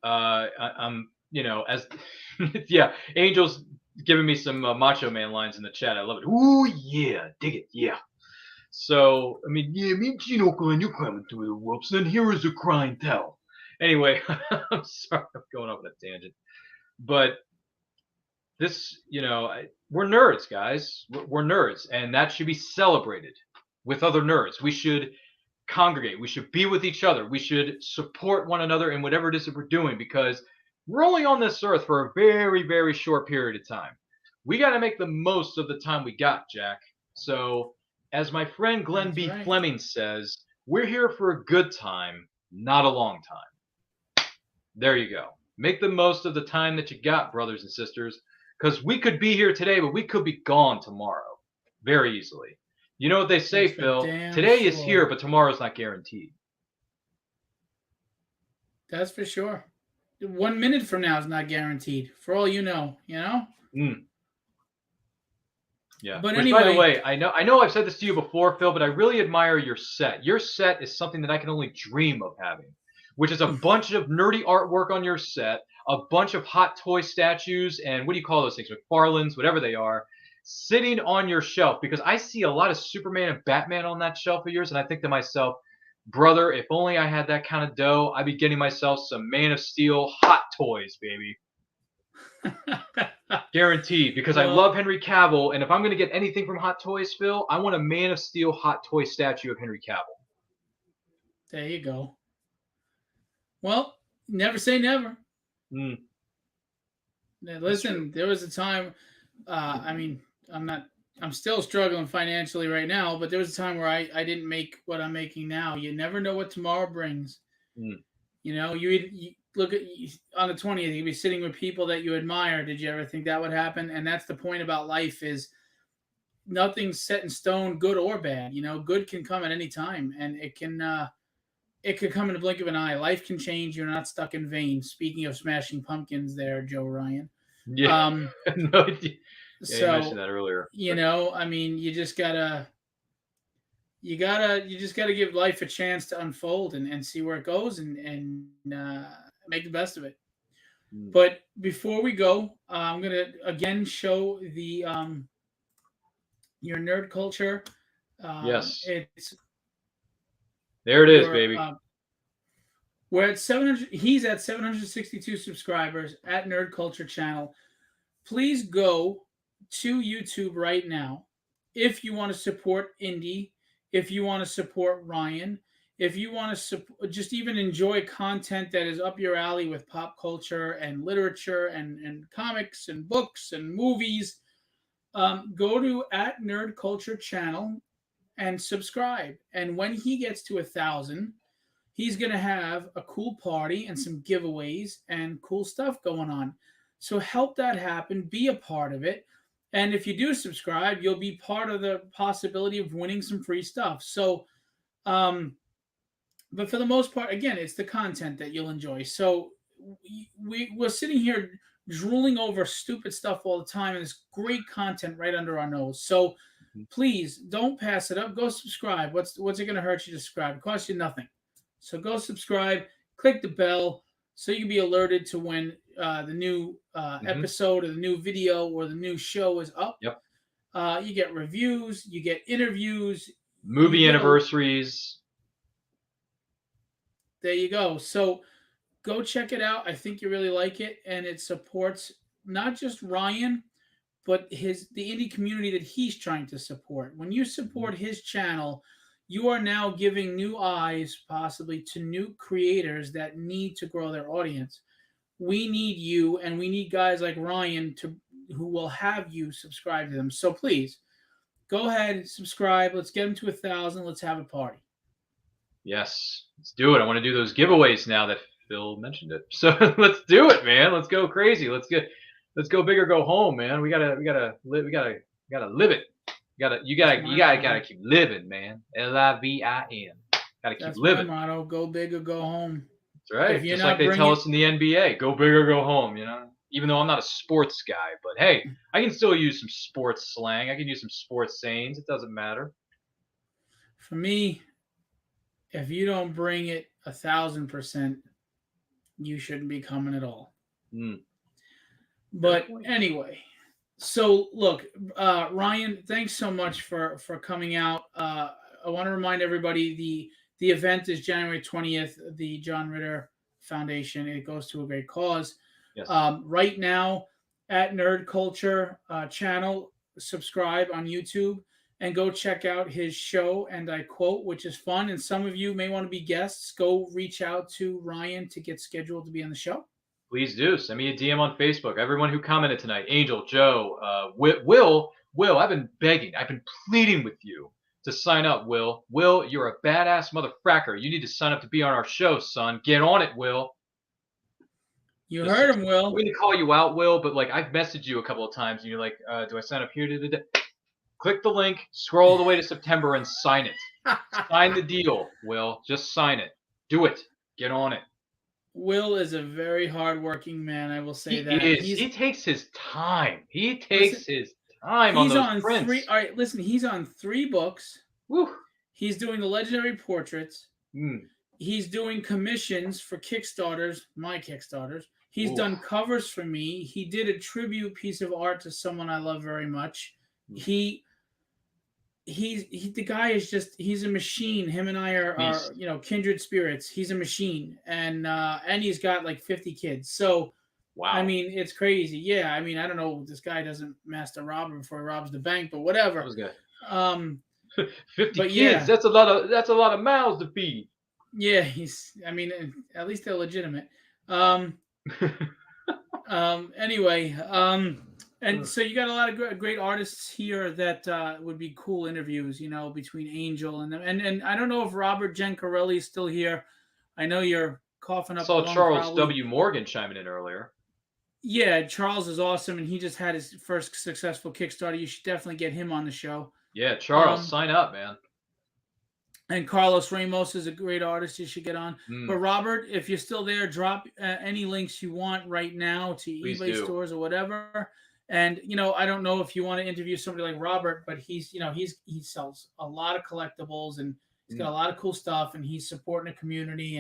I'm as yeah, Angel's giving me some Macho Man lines in the chat. I love it. Ooh yeah, dig it. Yeah. So I mean, yeah, me and Gino Glenn, you're climbing through the ropes. Then here is a crying towel. Anyway, I'm sorry, I'm going off on a tangent, but this, we're nerds, guys. We're nerds, and that should be celebrated with other nerds. We should congregate. We should be with each other. We should support one another in whatever it is that we're doing, because we're only on this earth for a very, very short period of time. We got to make the most of the time we got, Jack. So, as my friend Glenn That's B. right. Fleming says, we're here for a good time, not a long time. There you go. Make the most of the time that you got, brothers and sisters, because we could be here today, but we could be gone tomorrow very easily. You know what they say, That's for Phil? damn Today is sure. here, but tomorrow's not guaranteed. That's for sure. 1 minute from now is not guaranteed. For all you know. Mm. Yeah. But Which, by the anyway- way, I know I've said this to you before, Phil, but I really admire your set. Your set is something that I can only dream of having, which is a bunch of nerdy artwork on your set, a bunch of hot toy statues, and what do you call those things? McFarlane's, whatever they are, sitting on your shelf, because I see a lot of Superman and Batman on that shelf of yours, and I think to myself, brother, if only I had that kind of dough, I'd be getting myself some Man of Steel hot toys, baby. Guaranteed, because I Well- love Henry Cavill, and if I'm going to get anything from Hot Toys, Phil, I want a Man of Steel hot toy statue of Henry Cavill. There you go. Well, never say never. Mm. Now, listen, there was a time, I'm still struggling financially right now, but there was a time where I didn't make what I'm making now. You never know what tomorrow brings. Mm. You look at on the 20th, you'd be sitting with people that you admire. Did you ever think that would happen? And that's the point about life, is nothing's set in stone, good or bad. Good can come at any time, and it could come in the blink of an eye. Life can change. You're not stuck in vain. Speaking of Smashing Pumpkins there, Joe Ryan. Yeah. No, yeah, So, you mentioned that earlier. you just gotta give life a chance to unfold and see where it goes and make the best of it. Mm. But before we go, I'm gonna again show the your nerd culture. Yes. It's There it is, your, baby. We're at 700. He's at 762 subscribers at Nerd Culture Channel. Please go to YouTube right now if you want to support indie, if you want to support Ryan, if you want to just even enjoy content that is up your alley with pop culture and literature and comics and books and movies. Go to at Nerd Culture Channel and subscribe. And when he gets to 1,000, he's going to have a cool party and some giveaways and cool stuff going on. So help that happen. Be a part of it. And if you do subscribe, you'll be part of the possibility of winning some free stuff. So, but for the most part, again, it's the content that you'll enjoy. So we're sitting here drooling over stupid stuff all the time, and it's great content right under our nose. So please don't pass it up. Go subscribe. What's it going to hurt you to subscribe? It costs you nothing. So go subscribe, click the bell so you can be alerted to when the new episode or the new video or the new show is up. Yep. You get reviews, you get interviews. Movie anniversaries. There you go. So go check it out. I think you really like it, and it supports not just Ryan, but the indie community that he's trying to support. When you support his channel, you are now giving new eyes possibly to new creators that need to grow their audience. We need you, and we need guys like Ryan who will have you subscribe to them. So please go ahead, subscribe. Let's get them to 1,000. Let's have a party. Yes, let's do it. I want to do those giveaways now that Phil mentioned it. So let's do it, man. Let's go crazy. Let's go big or go home, man. We gotta live it. You gotta keep living, man. LIVIN. Gotta keep That's living. my motto. Go big or go home. That's right. If you're Just like not they tell bringing, us in the NBA, go big or go home. Even though I'm not a sports guy, but hey, I can still use some sports slang. I can use some sports sayings. It doesn't matter. for me, if you don't bring it 1,000%, you shouldn't be coming at all. Mm. But anyway, so look, Ryan, thanks so much for coming out. I want to remind everybody the event is January 20th. The John Ritter Foundation. It goes to a great cause. Yes. Right now at Nerd Culture channel, subscribe on YouTube and go check out his show. And I quote, which is fun. And some of you may want to be guests. Go reach out to Ryan to get scheduled to be on the show. Please do. Send me a DM on Facebook. Everyone who commented tonight, Angel, Joe, Will, I've been begging. I've been pleading with you to sign up, Will. Will, you're a badass motherfucker. You need to sign up to be on our show, son. Get on it, Will. You heard him, Will. I'm going to call you out, Will, but like I've messaged you a couple of times and you're like, do I sign up here? Click the link, scroll all the way to September and sign it. Sign the deal, Will. Just sign it. Do it. Get on it. Will is a very hardworking man. I will say that. He takes his time. He takes his time on those prints. All right, listen. He's on 3 books. Woo. He's doing the legendary portraits. Mm. He's doing commissions for Kickstarters, my Kickstarters. He's done covers for me. He did a tribute piece of art to someone I love very much. The guy is he's a machine. Him and I are kindred spirits. He's a machine, and he's got like 50 kids. So, wow. I mean, it's crazy. Yeah, I mean, I don't know. This guy doesn't master robber before he robs the bank, but whatever. That was good. 50 but kids. Yeah. That's a lot of mouths to feed. Yeah, at least they're legitimate. Anyway, and so you got a lot of great artists here that would be cool interviews, between Angel and them. And I don't know if Robert Gencarelli is still here. I know you're coughing up. I saw Charles W. Morgan chiming in earlier. Yeah, Charles is awesome, and he just had his first successful Kickstarter. You should definitely get him on the show. Yeah, Charles, sign up, man. And Carlos Ramos is a great artist you should get on. But Robert, if you're still there, drop any links you want right now to eBay stores or whatever. And, I don't know if you want to interview somebody like Robert, but he sells a lot of collectibles and he's got a lot of cool stuff and he's supporting the community.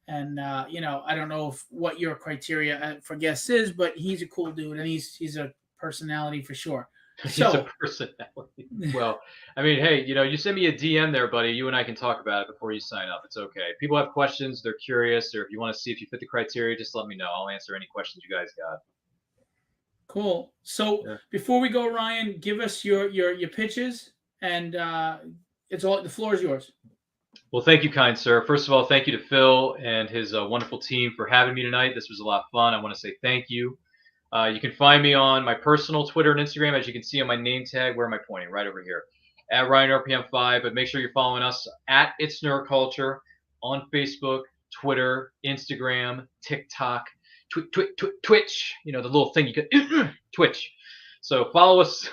And I don't know what your criteria for guests is, but he's a cool dude and he's a personality for sure. He's a personality. Well, I mean, hey, you send me a DM there, buddy. You and I can talk about it before you sign up. It's okay. People have questions. They're curious. Or if you want to see if you fit the criteria, just let me know. I'll answer any questions you guys got. Cool. So before we go, Ryan, give us your pitches, and the floor is yours. Well, thank you, kind sir. First of all, thank you to Phil and his wonderful team for having me tonight. This was a lot of fun. I want to say thank you. You can find me on my personal Twitter and Instagram, as you can see on my name tag. Where am I pointing? Right over here, at RyanRPM5. But make sure you're following us at It's Nerd Culture on Facebook, Twitter, Instagram, TikTok, Twitch. The little thing you can Twitch. So follow us.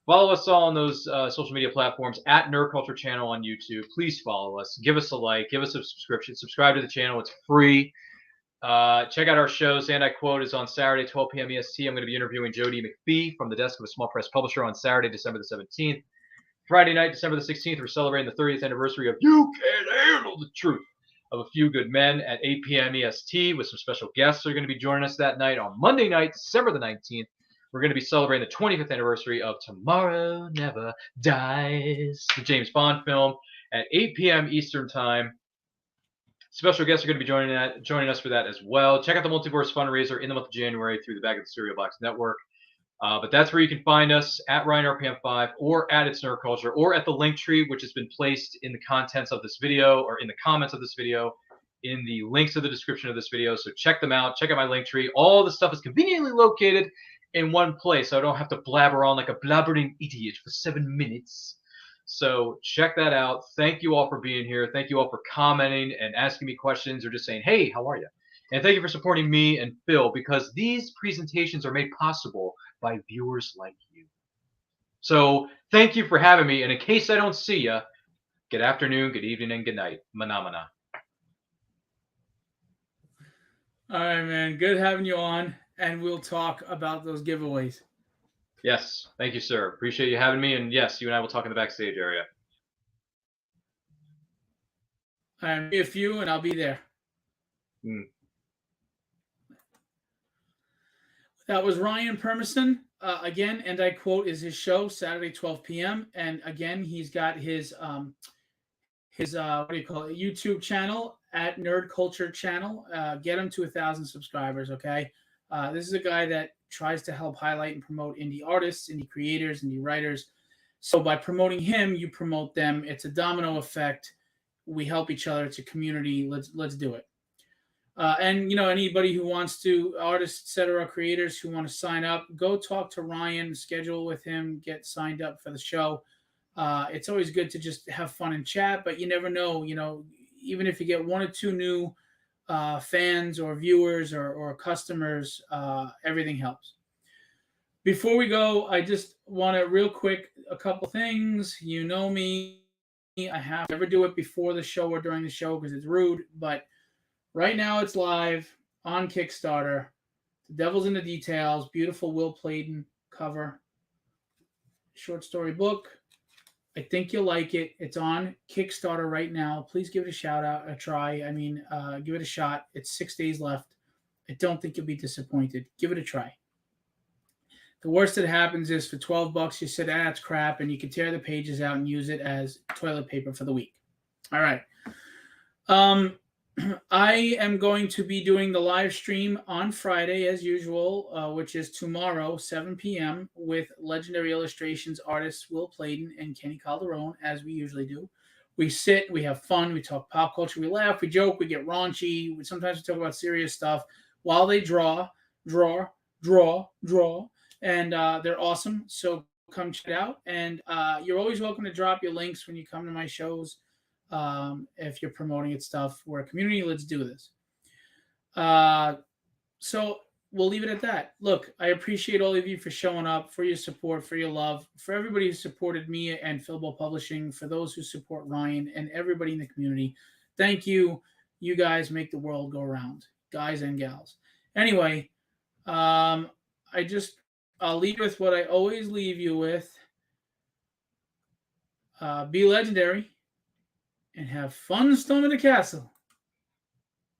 Follow us all on those social media platforms at Nerd Culture Channel on YouTube. Please follow us. Give us a like. Give us a subscription. Subscribe to the channel. It's free. Check out our shows. And I Quote is on Saturday, 12 p.m. EST. I'm going to be interviewing Jody McPhee from the desk of a small press publisher on Saturday, December the 17th. Friday night, December the 16th, we're celebrating the 30th anniversary of You Can't Handle the Truth of A Few Good Men at 8 p.m. EST with some special guests who are going to be joining us that night. On Monday night, December the 19th, we're going to be celebrating the 25th anniversary of Tomorrow Never Dies, the James Bond film, at 8 p.m. Eastern Time. Special guests are going to be joining us for that as well. Check out the Multiverse fundraiser in the month of January through the Bag of the Cereal Box Network. But that's where you can find us, at RyanRPM5 or at It's Nerd Culture or at the link tree, which has been placed in the contents of this video or in the comments of this video, in the links of the description of this video. So check them out. Check out my link tree. All the stuff is conveniently located in one place, so I don't have to blabber on like a blabbering idiot for 7 minutes. So check that out. Thank you all for being here. Thank you all for commenting and asking me questions or just saying, hey, how are you? And thank you for supporting me and Phil, because these presentations are made possible by viewers like you. So thank you for having me. And in case I don't see you, good afternoon, good evening, and good night. Manamana. All right, man. Good having you on, and we'll talk about those giveaways. Yes, thank you, sir. Appreciate you having me. And yes, you and I will talk in the backstage area. I'm be a few, and I'll be there. Mm. That was Ryan Permison. Again, and I quote, is his show Saturday 12 p.m. And again, he's got his what do you call it, YouTube channel at Nerd Culture Channel. Get him to 1,000 subscribers. Okay, this is a guy that tries to help highlight and promote indie artists, indie creators, indie writers. So by promoting him, you promote them. It's a domino effect. We help each other. It's a community. Let's do it. And anybody who wants to, artists, etc., creators who want to sign up, go talk to Ryan, schedule with him, get signed up for the show. It's always good to just have fun and chat, but you never know. Even if you get one or two new fans or viewers or customers, everything helps. Before we go, I just want to real quick a couple things. You know me, I have to never do it before the show or during the show because it's rude, but right now it's live on Kickstarter. The Devil's in the Details, beautiful Will Playton cover, short story book. I think you'll like it. It's on Kickstarter right now. Please give it a shout out, a try. Give it a shot. It's 6 days left. I don't think you'll be disappointed. Give it a try. The worst that happens is for $12, you said, it's crap, and you can tear the pages out and use it as toilet paper for the week. All right. I am going to be doing the live stream on Friday as usual, which is tomorrow, 7 p.m., with Legendary Illustrations artists Will Playton and Kenny Calderon, as we usually do. We sit, we have fun, we talk pop culture, we laugh, we joke, we get raunchy. Sometimes we talk about serious stuff while they draw, and they're awesome. So come check it out. And you're always welcome to drop your links when you come to my shows. If you're promoting it stuff, we're a community, let's do this. So we'll leave it at that. Look, I appreciate all of you for showing up, for your support, for your love, for everybody who supported me and Philbo Publishing, for those who support Ryan and everybody in the community. Thank you. You guys make the world go round, guys and gals. Anyway, I'll leave you with what I always leave you with. Be legendary and have fun storming the castle.